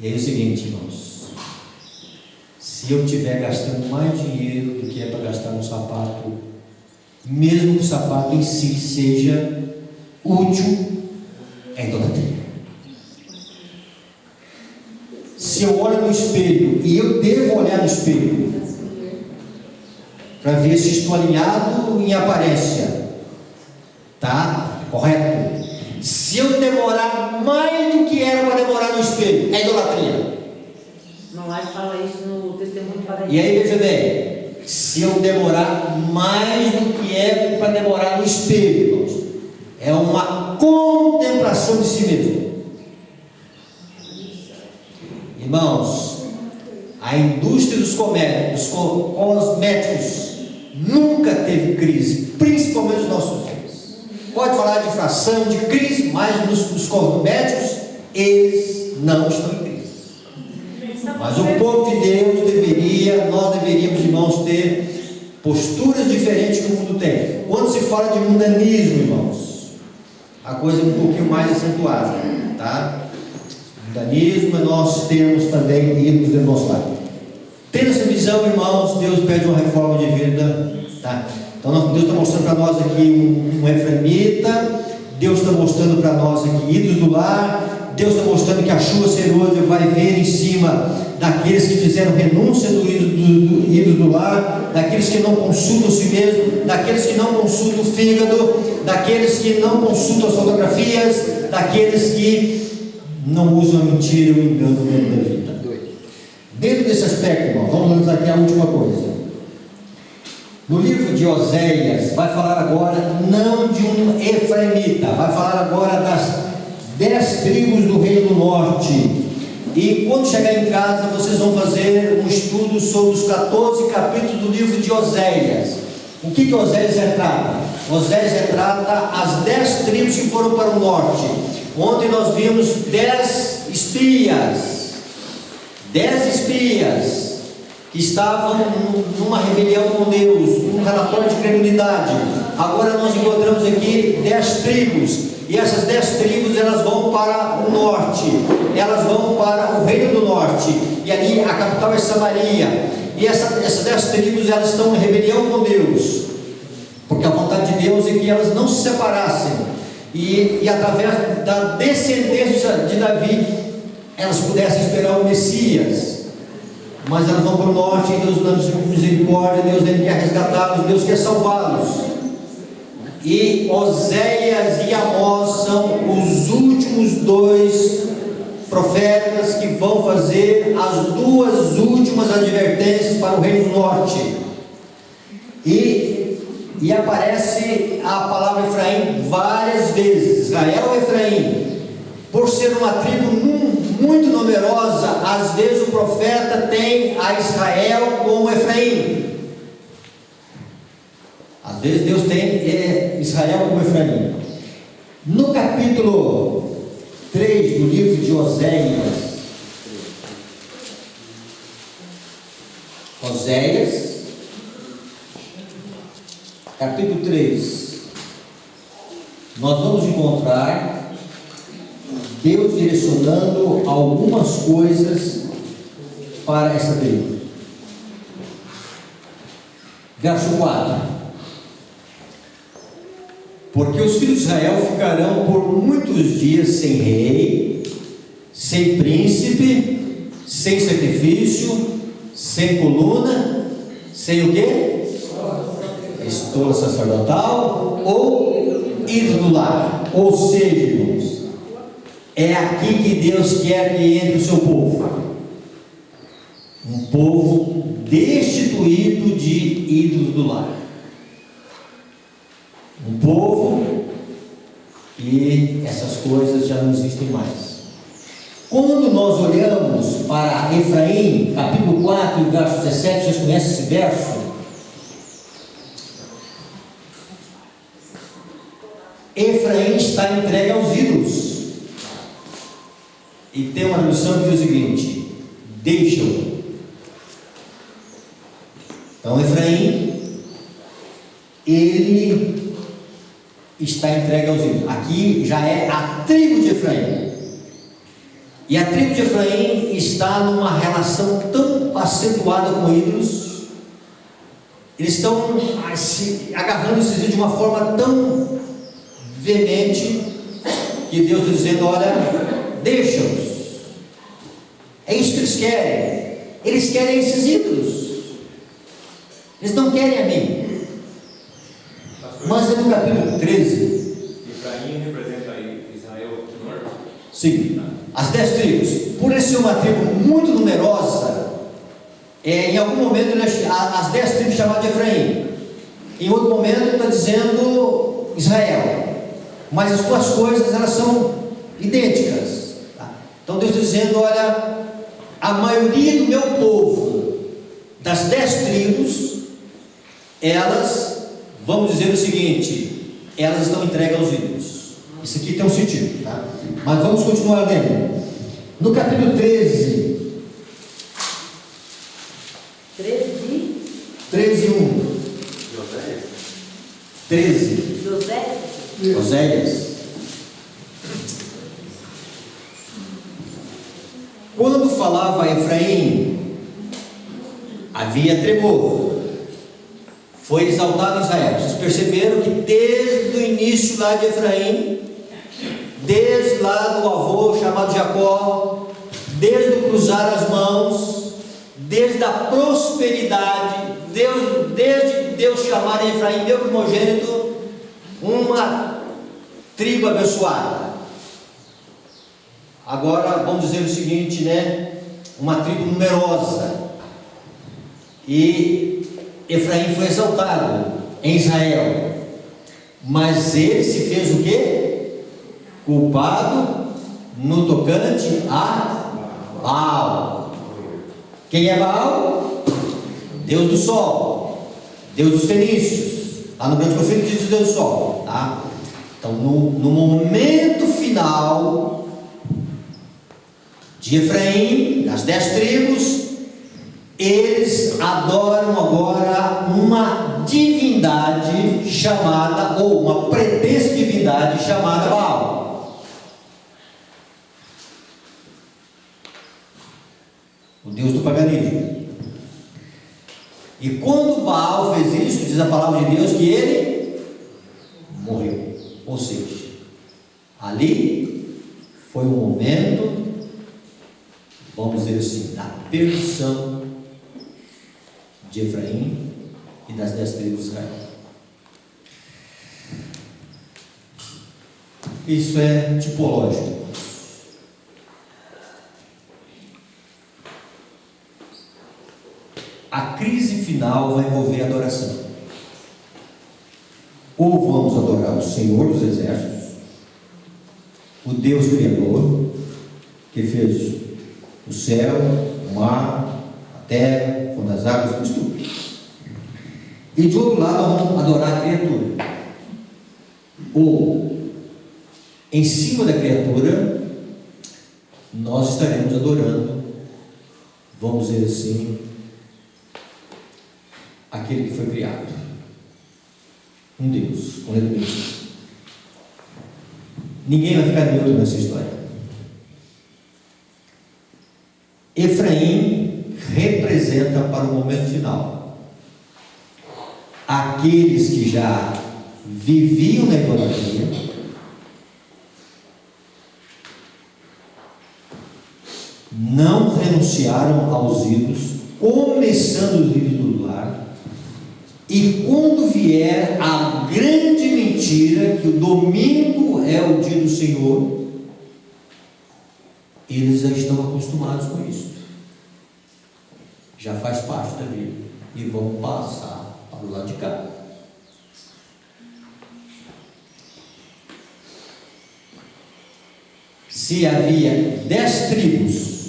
E aí é o seguinte, irmãos, se eu estiver gastando mais dinheiro do que é para gastar no sapato, mesmo que o sapato em si seja útil, é idolatria. Se eu olho no espelho, e eu devo olhar no espelho para ver se estou alinhado em aparência, tá? Correto? Se eu demorar mais do que era para demorar no espelho, é idolatria. Não vai falar isso no testemunho para E aí veja bem, se eu demorar mais do que é para demorar no espelho, irmãos, é uma contemplação de si mesmo. Irmãos, a indústria dos cosméticos nunca teve crise, principalmente nos nossos dias. Pode falar de inflação, de crise, mas nos cosméticos eles não estão em crise. Mas o povo de Deus nós deveríamos, irmãos, ter posturas diferentes que o mundo tem. Quando se fala de mundanismo, irmãos, a coisa é um pouquinho mais acentuada, tá? Mundanismo, nós temos também ídolos do nosso lado. Tendo essa visão, irmãos, Deus pede uma reforma de vida, tá? Então Deus está mostrando para nós aqui um efraimita, Deus está mostrando para nós aqui ídolos do lar, Deus está mostrando que a chuva serôdia vai vir em cima daqueles que fizeram renúncia do ídolo do lar, daqueles que não consultam si mesmo, daqueles que não consultam o fígado, daqueles que não consultam as fotografias, daqueles que não usam a mentira e o engano dentro da vida. Dentro desse aspecto, irmão, vamos aqui a última coisa. No livro de Oséias, vai falar agora não de um efraimita, vai falar agora das 10 tribos do Reino do Norte. E quando chegar em casa, vocês vão fazer um estudo sobre os 14 capítulos do livro de Oséias. O que Oséias retrata? Oséias retrata as 10 tribos que foram para o norte. Ontem nós vimos 10 espias. 10 espias que estavam numa rebelião com Deus, num relatório de credulidade. Agora nós encontramos aqui 10 tribos, e essas 10 tribos elas vão para o norte, elas vão para o reino do norte, e ali a capital é Samaria, e essas 10 tribos elas estão em rebelião com Deus, porque a vontade de Deus é que elas não se separassem, e através da descendência de Davi, elas pudessem esperar o Messias. Mas elas vão para o norte, e Deus dando misericórdia, Deus quer resgatá-los, Deus quer salvá-los. E Oséias e Amós são os últimos 2 profetas que vão fazer as 2 últimas advertências para o reino do norte. E aparece a palavra Efraim várias vezes. Israel e Efraim, por ser uma tribo muito numerosa, às vezes o profeta tem a Israel como Efraim. Às vezes Deus tem Israel como Efraim. No capítulo 3 do livro de Oséias, capítulo 3, nós vamos encontrar Deus direcionando algumas coisas para essa tribo. Verso 4: porque os filhos de Israel ficarão por muitos dias sem rei, sem príncipe, sem sacrifício, sem coluna, sem o quê? Estola sacerdotal ou ídolo do lar. Ou seja, irmãos, é aqui que Deus quer que entre o seu povo. Um povo destituído de ídolos do lar. Um povo que essas coisas já não existem mais. Quando nós olhamos para Efraim, capítulo 4, verso 17, vocês conhecem esse verso? Efraim está entregue aos ídolos. E tem uma tradução que diz o seguinte: deixam. Então Efraim, ele está entregue aos ídolos. Aqui já é a tribo de Efraim. E a tribo de Efraim está numa relação tão acentuada com ídolos. Eles estão se agarrando esses ídolos de uma forma tão veemente que Deus está dizendo: olha, deixa-os. É isso que eles querem. Eles querem esses ídolos. Eles não querem a mim. Mas é no capítulo 13. Efraim representa Israel do norte? Sim, as 10 tribos. Por ele ser uma tribo muito numerosa, em algum momento as 10 tribos chamadas de Efraim. Em outro momento ele está dizendo Israel. Mas as duas coisas elas são idênticas. Tá? Então Deus está dizendo: olha, a maioria do meu povo, das 10 tribos, elas, vamos dizer o seguinte, elas estão entregues aos ídolos. Isso aqui tem um sentido, tá? Mas vamos continuar lendo. No capítulo 13, 13 1. Joséias? 13. José, Oséias. Quando falava a Efraim, havia tremor. Foi exaltado Israel. Vocês perceberam que desde o início lá de Efraim, desde lá do avô chamado Jacó, desde o cruzar as mãos, desde a prosperidade, desde Deus chamar Efraim, meu primogênito, uma tribo abençoada. Agora vamos dizer o seguinte, né? Uma tribo numerosa. E Efraim foi exaltado em Israel, mas ele se fez o quê? Culpado no tocante a Baal. Quem é Baal? Deus do sol, Deus dos fenícios. Lá no grande profeta diz Deus do sol, tá? Então no momento final de Efraim, das 10 tribos, eles adoram agora uma divindade chamada, ou uma pretensa divindade chamada Baal, o deus do paganismo. E quando Baal fez isso, diz a palavra de Deus que ele morreu. Ou seja, ali foi um momento, vamos dizer assim, da perdição de Efraim e das 10 tribos de Israel. Isso é tipológico. A crise final vai envolver adoração. Ou vamos adorar o Senhor dos Exércitos, o Deus Criador, que fez o céu, o mar, a terra, o fundo das águas, fez tudo. E de outro lado vamos adorar a criatura. Ou em cima da criatura nós estaremos adorando, vamos dizer assim, aquele que foi criado, um Deus, com letra minúscula. Ninguém vai ficar neutro nessa história. Efraim representa para o momento final aqueles que já viviam na idolatria, não renunciaram aos ídolos, começando os ídolos do lar, e quando vier a grande mentira, que o domingo é o dia do Senhor, eles já estão acostumados com isso. Já faz parte da vida. E vão passar para o lado de cá. Se havia 10 tribos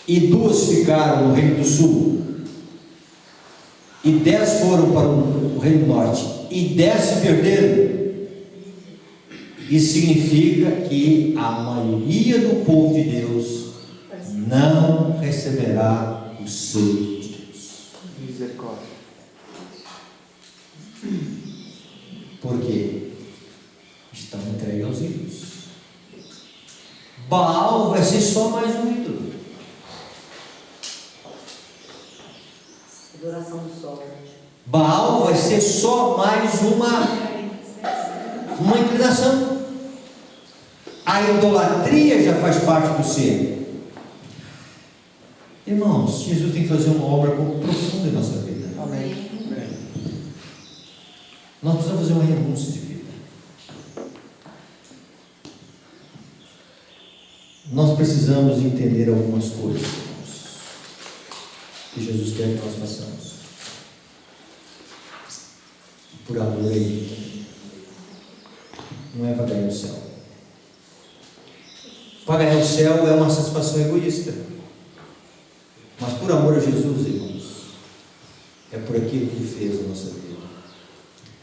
e 2 ficaram no Reino do Sul, e 10 foram para o Reino do Norte, e 10 se perderam, isso significa que a maioria do povo de Deus não receberá o seio de Deus. Misericórdia. Por quê? Estão entregues aos ídolos. Baal vai ser só mais um ídolo. Adoração do sol. Baal vai ser só mais uma inclinação. A idolatria já faz parte do ser. Irmãos, Jesus tem que fazer uma obra profunda em nossa vida. Amém. Nós precisamos fazer uma renúncia de vida. Nós precisamos entender algumas coisas, irmãos, que Jesus quer que nós façamos. Por amor a Ele. Não é para ganhar o céu. Para ganhar o céu é uma satisfação egoísta. Mas por amor a Jesus, irmãos, é por aquilo que Ele fez na nossa vida,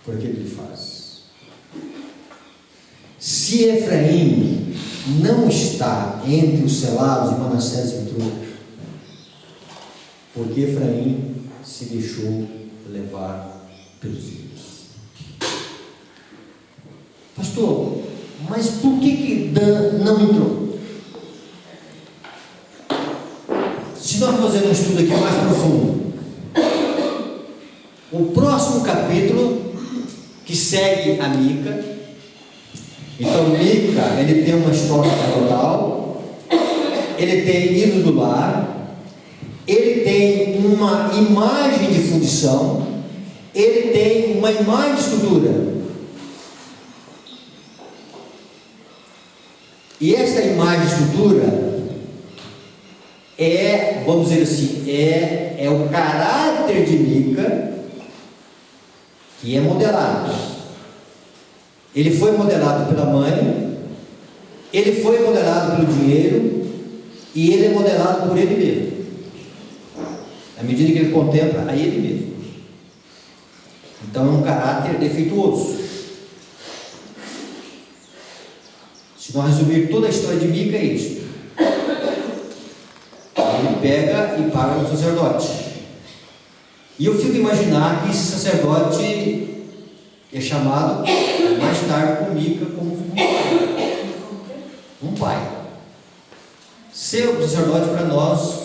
por aquilo que Ele faz. Se Efraim não está entre os selados e Manassés entrou, porque Efraim se deixou levar pelos ídolos. Pastor, mas por que Dan não entrou? Se nós fazermos um estudo aqui mais profundo, o próximo capítulo que segue a Mica, então Mica, ele tem uma história total, ele tem ídolo do lar, ele tem uma imagem de fundição, ele tem uma imagem de escultura. E esta imagem de escultura é, vamos dizer assim, é o caráter de Mica que é modelado. Ele foi modelado pela mãe, ele foi modelado pelo dinheiro e ele é modelado por ele mesmo, à medida que ele contempla a ele mesmo. Então é um caráter defeituoso. Se nós resumir toda a história de Mica, é isso. Ele pega e paga no sacerdote. E eu fico imaginar que esse sacerdote é chamado mais tarde por Mica como um pai. Ser o sacerdote para nós,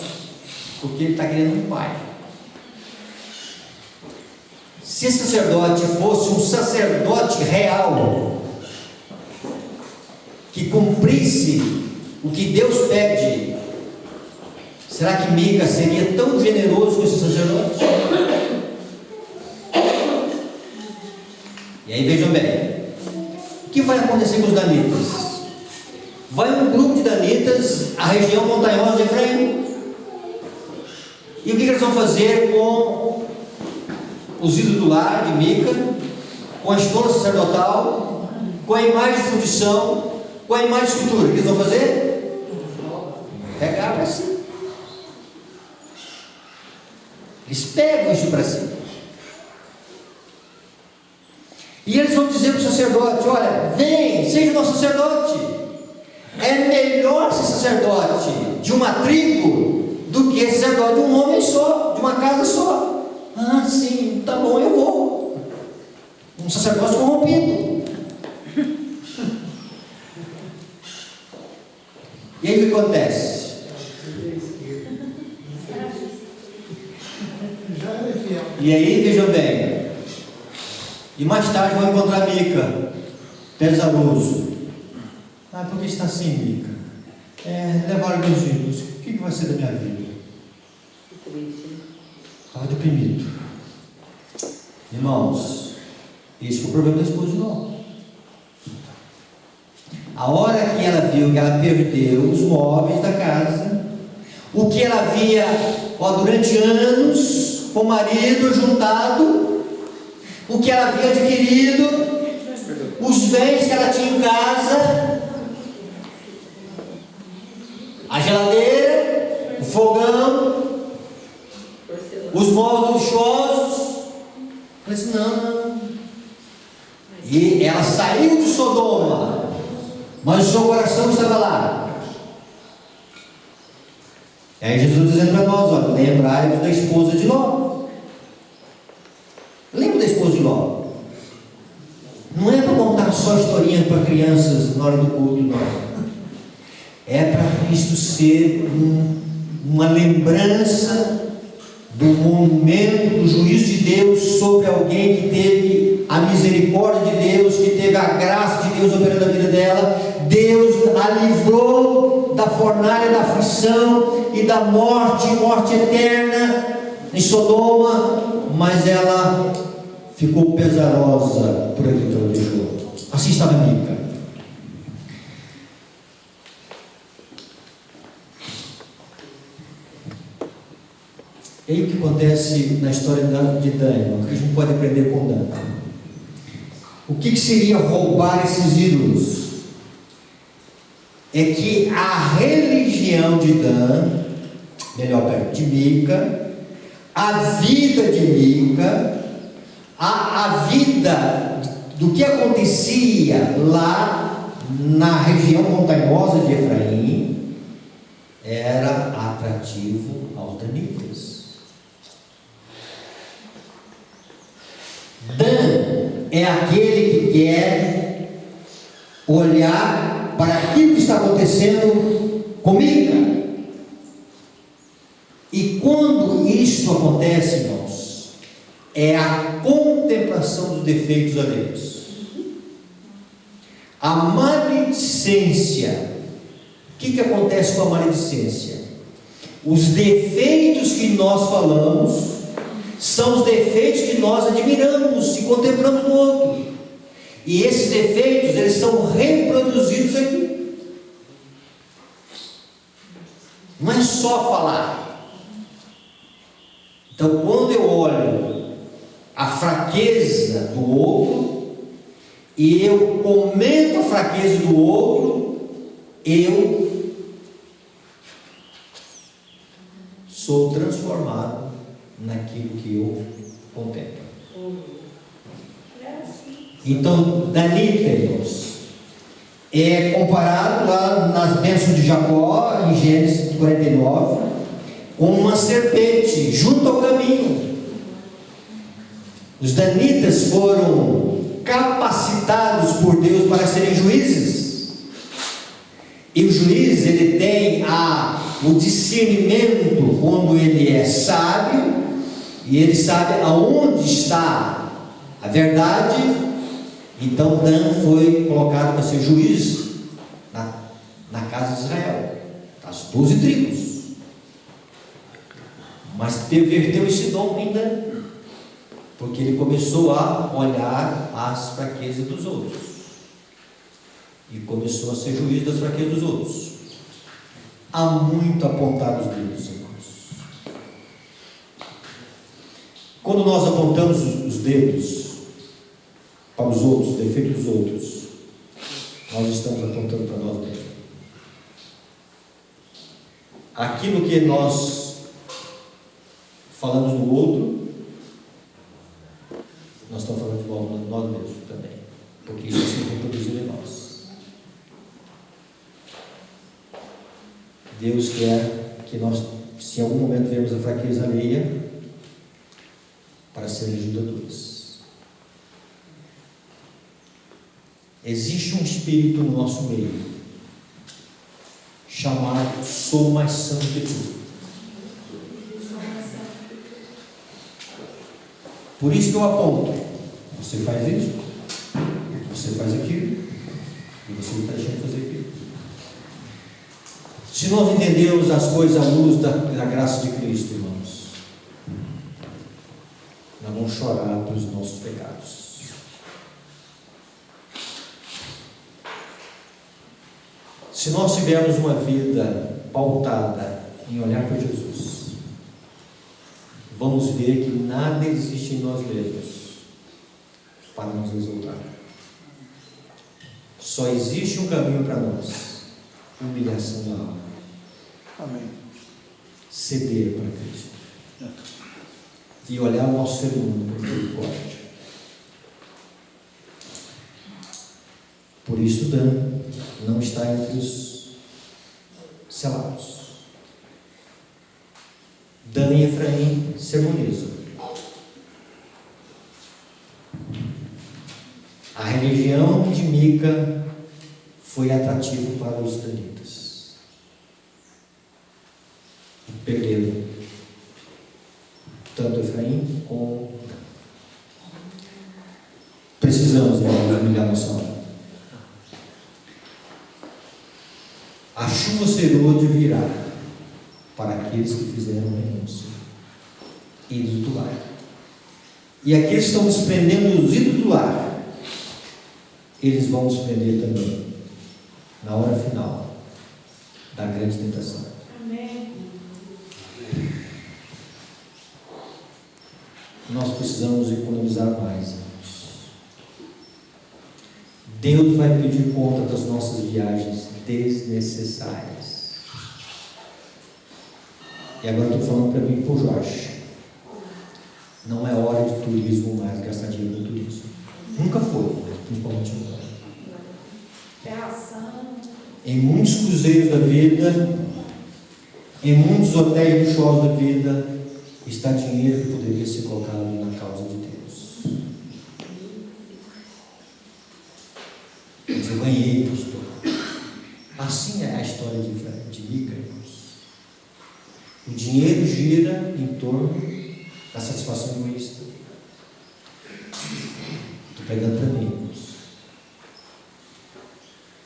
porque ele está querendo um pai. Se esse sacerdote fosse um sacerdote real, que cumprisse o que Deus pede, será que Mica seria tão generoso com esse sacerdote? E aí vejam bem, o que vai acontecer com os danitas? Vai um grupo de danitas à região montanhosa de Efraim. E o que eles vão fazer com os ídolos do lar de Mica, com a escola sacerdotal, com a imagem de fundição, com a imagem de escultura? O que eles vão fazer? Pegar para si. Eles pegam isso para si. E eles vão dizer para o sacerdote: olha, vem, seja nosso sacerdote. É melhor ser sacerdote de uma tribo do que sacerdote de um homem só, de uma casa só. Ah, sim, tá bom, eu vou. Um sacerdócio corrompido. E aí o que acontece? E aí, vejam bem, e mais tarde vão encontrar Mica, pesaroso. Ah, por que está assim, Mica? Levaram meus ídolos. O que vai ser da minha vida? Que triste. Estava deprimido. Irmãos, esse foi o problema da esposa de Ló. A hora que ela viu que ela perdeu os móveis da casa, o que ela havia durante anos com o marido juntado, o que ela havia adquirido, os bens que ela tinha em casa, a geladeira, o fogão, os móveis luxuosos. Ela disse: não. E ela saiu de Sodoma, mas o seu coração estava lá. E aí Jesus dizendo para nós: olha, lembrai-vos da esposa de Ló. Lembra da esposa de Ló? Não é para contar só historinha para crianças na hora do culto, não. É para Cristo ser uma lembrança do momento do juízo de Deus sobre alguém que teve a misericórdia de Deus, que teve a graça de Deus operando na vida dela. Deus a livrou da fornalha da aflição e da morte eterna em Sodoma, mas ela ficou pesarosa por aquilo que ela deixou. Assim estava Mica. E aí o que acontece na história de Daniel? O que a gente pode aprender com Daniel? O que seria roubar esses ídolos? É que a religião de de Mica, a vida de Mica, a vida do que acontecia lá na região montanhosa de Efraim era atrativo aos danitas. Dan é aquele que quer olhar para aquilo que está acontecendo com Mica. E quando isso acontece, irmãos, é a contemplação dos defeitos alheios. A maledicência. O que acontece com a maledicência? Os defeitos que nós falamos são os defeitos que nós admiramos e contemplamos no outro. E esses defeitos, eles são reproduzidos aqui. Não é só falar. Então, quando eu olho a fraqueza do outro, e eu comento a fraqueza do outro, eu sou transformado naquilo que eu contemplo. Então, Danita, irmãos, é comparado lá nas bênçãos de Jacó, em Gênesis 49, com uma serpente junto ao caminho. Os danitas foram capacitados por Deus para serem juízes. E o juiz, ele tem o discernimento quando ele é sábio, e ele sabe aonde está a verdade. Então Dan foi colocado para ser juiz na casa de Israel, as 12 tribos. Mas perverteu esse dom em Dan, porque ele começou a olhar as fraquezas dos outros e começou a ser juiz das fraquezas dos outros. Há muito a apontar os dedos, irmãos. Quando nós apontamos os dedos para os outros, os defeitos dos outros, nós estamos apontando para nós mesmos. Aquilo que nós falamos no outro, nós estamos falando de nós mesmos também, porque isso se reproduziu em nós. Deus quer que nós, se em algum momento vemos a fraqueza alheia, para serem ajudadores. Existe um espírito no nosso meio, chamado sou mais santo que tu. Por isso que eu aponto: você faz isso, você faz aquilo, e você não está deixando de fazer aquilo. Se nós entendermos as coisas à luz da graça de Cristo, irmãos, nós vamos chorar pelos nossos pecados. Se nós tivermos uma vida pautada em olhar para Jesus, vamos ver que nada existe em nós mesmos para nos exaltar. Só existe um caminho para nós: humilhação da alma. Amém. Ceder para Cristo e olhar o nosso ser humano com misericórdia. Por isso Dan não está entre os selados. Dan e Efraim se harmonizam. A religião de Mica foi atrativa para os danitas. E perderam tanto Efraim como Dan. Precisamos humilhar nossa alma. A chuva serôdia virá para aqueles que fizeram renúncia, ídolos do lar. E aqueles que estão desprendendo dos ídolos do lar, eles vão desprender também na hora final da grande tentação. Amém. Nós precisamos economizar mais, irmãos. Deus vai pedir conta das nossas viagens desnecessárias. E agora eu estou falando para mim e para o Jorge. Não é hora de turismo mais, gastar dinheiro com turismo. Nunca foi, principalmente agora. Terração. Em muitos cruzeiros da vida, em muitos hotéis luxuosos da vida, está dinheiro que poderia ser colocado na causa de Deus. Mas eu ganhei, pastor. Assim é a história de Mica, irmãos. O dinheiro gira em torno da satisfação egoísta. Estou pegando para mim, irmãos.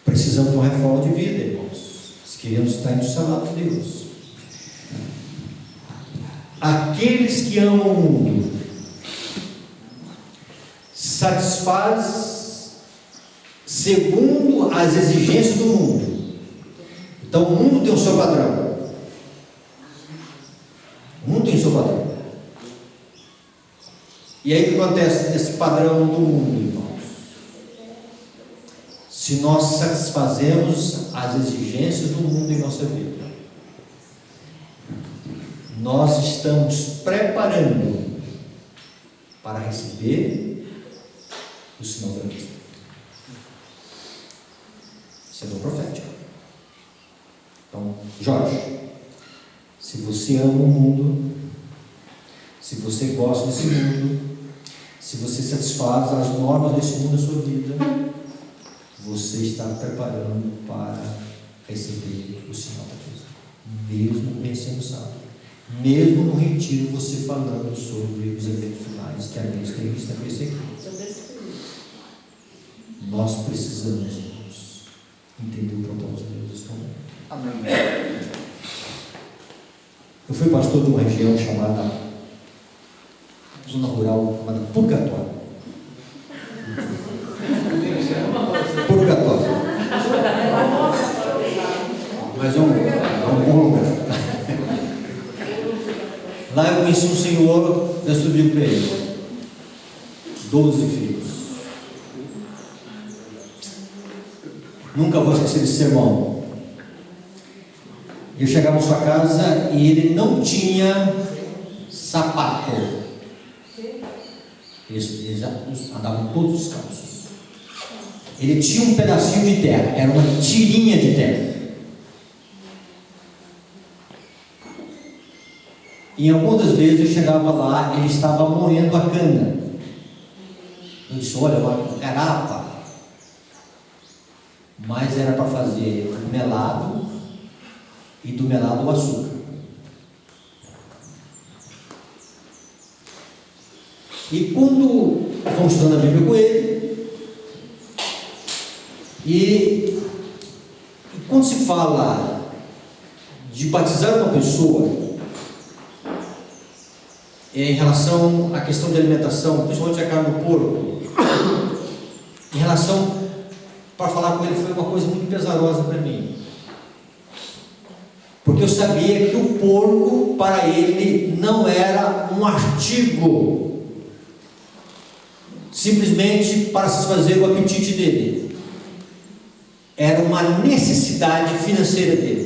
Precisamos de uma reforma de vida, irmãos. Se queremos estar entre os salados de Deus. Aqueles que amam o mundo satisfaz segundo as exigências do mundo. Então o mundo tem o seu padrão. O mundo tem o seu padrão. E aí o que acontece nesse padrão do mundo, irmãos? Se nós satisfazemos as exigências do mundo em nossa vida, nós estamos preparando para receber o sinal da vista. Sinal profético. Então, Jorge, se você ama o mundo, se você gosta desse mundo, se você satisfaz as normas desse mundo na sua vida, você está preparando para receber o sinal da vista. Mesmo vencendo o sábado. Mesmo no retiro, você falando sobre os eventos finais que a gente tem visto acontecer aqui. Nós precisamos, irmãos, entender o propósito de Deus nesse momento. Amém. Eu fui pastor de uma região chamada, zona rural, chamada Purgatório. Purgatório. Mas é um bom lugar. Lá eu conheci um senhor, eu subi para ele. 12 filhos. Nunca vou esquecer desse sermão. Eu chegava na sua casa e ele não tinha sapato. Eles andavam todos descalços. Ele tinha um pedacinho de terra, era uma tirinha de terra. E algumas das vezes eu chegava lá, ele estava moendo a cana. Eu disse, olha, uma garapa. Mas era para fazer o melado e do melado o açúcar. E quando fomos estudando a Bíblia com ele, e quando se fala de batizar uma pessoa em relação à questão de alimentação, principalmente a carne do porco, em relação, para falar com ele, foi uma coisa muito pesarosa para mim. Porque eu sabia que o porco, para ele, não era um artigo simplesmente para satisfazer o apetite dele. Era uma necessidade financeira dele.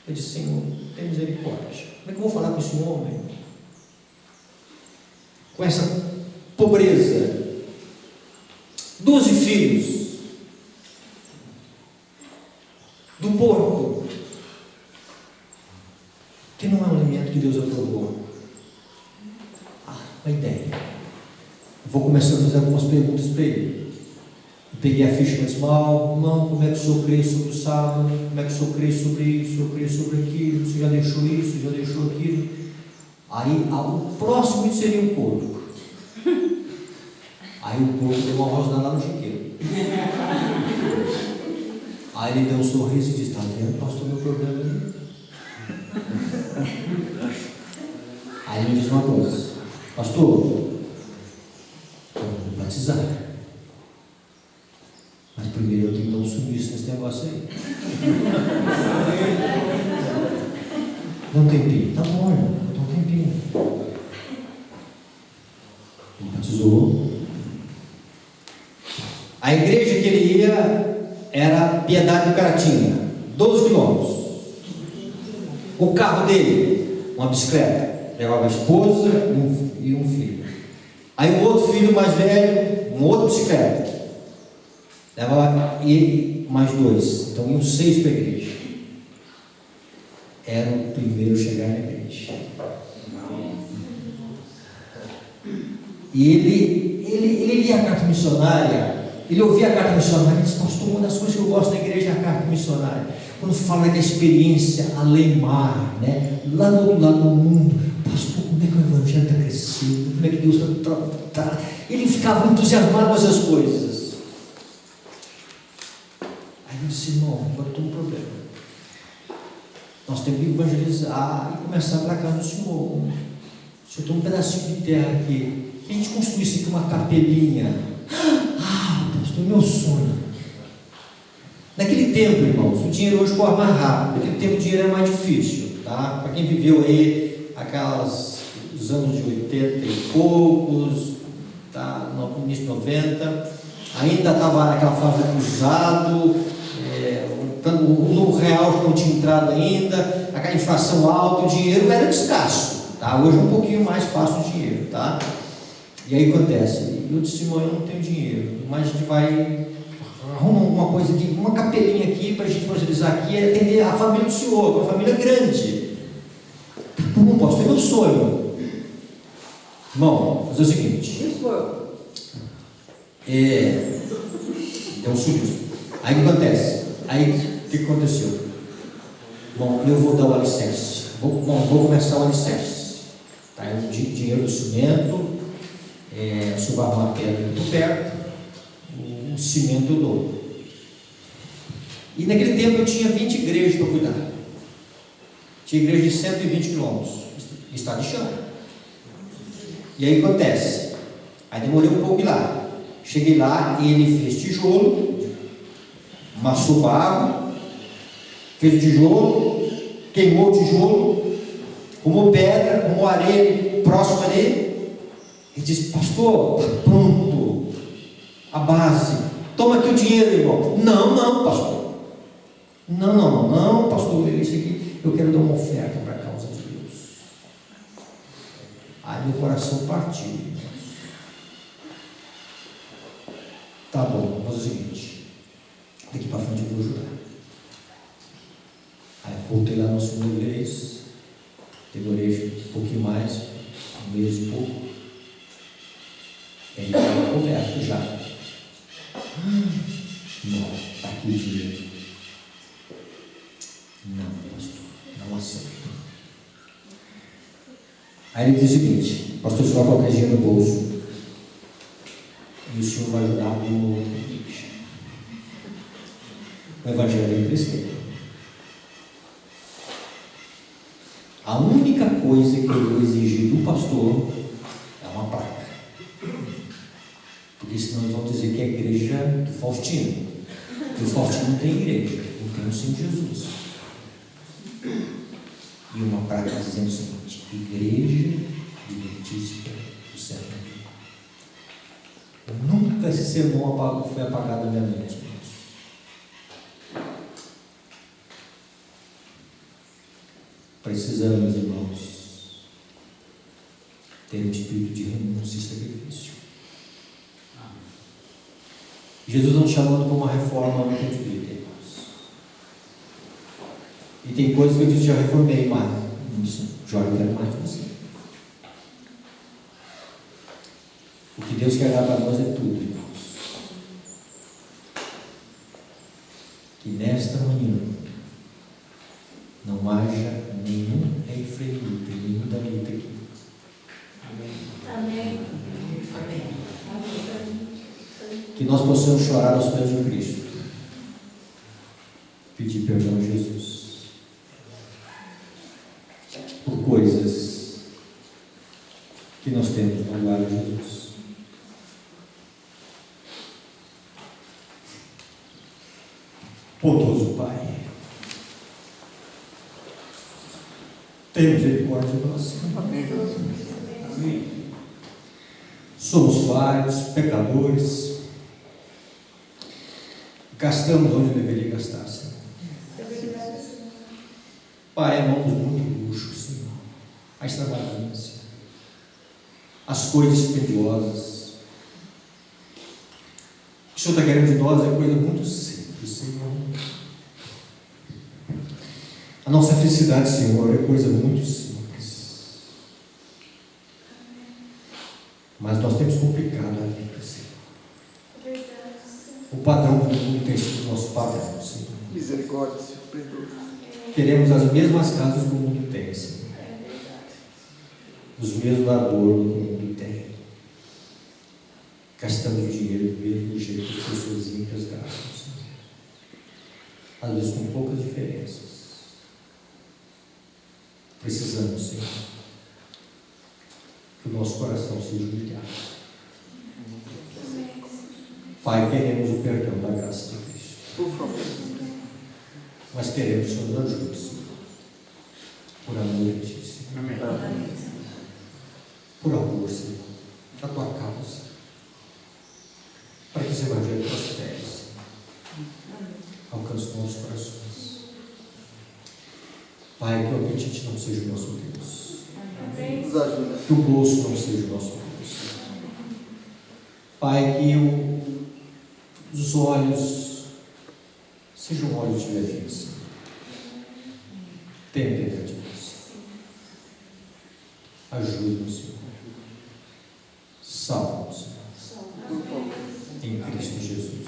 Eu disse: Senhor, tem misericórdia. Como é que eu vou falar com esse homem? Com essa pobreza. 12 filhos. Do porco. Que não é um alimento que Deus aprovou. Uma ideia. Vou começar a fazer algumas perguntas para ele. Eu peguei a ficha mensal. Não, como é que o senhor crê sobre o sábado? Como é que o senhor crê sobre isso? O senhor crê sobre aquilo? O senhor já deixou isso? Já deixou aquilo? Aí, o próximo seria o porco. Aí o porco deu uma rosnada lá no chiqueiro. Aí ele deu um sorriso e disse: está vendo, pastor, meu problema aí. Aí ele disse uma coisa: pastor, eu vou batizar, mas primeiro eu tenho que dar um sumiço nesse negócio aí. Dá um tempinho. Tá bom, irmão, dá um tempinho. Ele batizou. A igreja que ele ia era Piedade do Caratinga, 12 quilômetros. O carro dele, uma bicicleta, levava a esposa e um filho. Aí um outro filho mais velho, uma outra bicicleta, levava e mais 2. Então iam 6 para a igreja. Era o primeiro a chegar na igreja. E ele lia a carta missionária. Ele ouvia a carta missionária e disse: pastor, uma das coisas que eu gosto da igreja é a carta missionária. Quando fala da experiência além-mar, né? Lá do outro lado do mundo, pastor, como é que o evangelho está crescendo? Como é que Deus está. Ele ficava entusiasmado com essas coisas. Aí eu disse: irmão, agora eu estou um problema. Nós temos que evangelizar e começar para casa do Senhor. O Senhor tem um pedacinho de terra aqui. Que a gente construísse aqui uma capelinha. Pastor, meu sonho. Naquele tempo, irmãos, o dinheiro hoje corre mais rápido. Naquele tempo o dinheiro era mais difícil, tá? Para quem viveu aí os anos de 80 e poucos, tá? No início de 90, ainda estava naquela fase do usado, o real não tinha entrado ainda, aquela inflação alta, o dinheiro era escasso, tá? Hoje é um pouquinho mais fácil o dinheiro, tá? E aí acontece, eu disse: irmão, eu não tenho dinheiro, mas a gente vai arrumar alguma coisa aqui, uma capelinha aqui para a gente evangelizar aqui, é atender a família do Senhor, uma família grande. Não posso ter meu sonho. Irmão, fazer o seguinte. Deu um sumiço. Aí o que acontece? Aí o que aconteceu? Bom, eu vou dar o alicerce. Vou começar o alicerce. Tá? O dinheiro do cimento. Se vai uma pedra muito perto, o cimento eu dou. E naquele tempo eu tinha 20 igrejas para cuidar. Tinha igreja de 120 quilômetros, estado de chão. E aí acontece, aí demorei um pouco ir lá. Cheguei lá e ele fez tijolo, amassou barro, fez o tijolo, queimou o tijolo, arrumou pedra, arrumou areia próximo ali. Ele disse: pastor, está pronto a base, toma aqui o dinheiro, irmão. Não, pastor. Não, pastor, isso aqui, eu quero dar uma oferta para a causa de Deus. Aí meu coração partiu. Tá bom, vamos fazer o seguinte: daqui para frente eu vou ajudar. Aí voltei lá na segunda vez, demorei um pouquinho mais, um mês e pouco. Ele estava coberto já. Não, está aqui o dinheiro. Não, pastor, não aceito. Aí ele diz o seguinte: pastor, você vai colocar dinheiro no bolso e o senhor vai ajudar a abrir uma outra igreja. O Evangelho tem que crescer. A única coisa que eu vou exigir do pastor é uma placa. Porque senão eles vão dizer que é a igreja do Faustino. E o Faustino não tem igreja, não tem o Senhor Jesus. E uma placa dizendo o seguinte: Igreja Adventista do Sétimo Dia. Nunca esse sermão foi apagado da minha mente. Precisamos, irmãos, ter um espírito de renúncia e sacrifício. Jesus não chamando para uma reforma no tempo de vida, irmãos. E tem coisas que eu disse, já reformei, mas já não quero mais você. O que Deus quer dar para nós é tudo, irmãos. Que nesta manhã não haja nenhum refreio, nenhum dalita aqui. Amém. Que nós possamos chorar aos pés de Cristo. Pedir perdão a Jesus. Por coisas que nós temos no lugar de Jesus. Bondoso Pai, tenha misericórdia de nós. Amém. Somos falhos, pecadores, gastamos onde deveria gastar, Senhor. Pai, amamos muito luxo, Senhor, a extravagância, as coisas dispendiosas. O que o Senhor está querendo de nós é coisa muito simples, Senhor. A nossa felicidade, Senhor, é coisa muito simples. Mas nós temos complicado a vida, Senhor. O padrão do mundo tem sido o nosso padrão, Senhor. Misericórdia, Senhor, perdoa. Queremos as mesmas casas que o mundo tem, Senhor. Os mesmos adornos que o mundo tem. Gastamos o dinheiro do mesmo jeito que as pessoas ímpias gastam, Senhor. Às vezes com poucas diferenças. Precisamos, Senhor, que o nosso coração seja humilhado. Pai, queremos o perdão da graça de Cristo. Por favor. Mas queremos que o Senhor nos ajude, Senhor. Por amor a Ti, Senhor. Amém. Por amor, Senhor, da Tua causa. Para que esse Evangelho prospere, Senhor. Alcance os nossos corações. Pai, que o apetite não seja o nosso Deus. Nos ajuda. Que o bolso não seja o nosso Deus. Pai, que os olhos sejam olhos de velhice. Tenha piedade de nós. Ajuda-nos, Senhor. Salva-nos, Senhor. Em Cristo Jesus.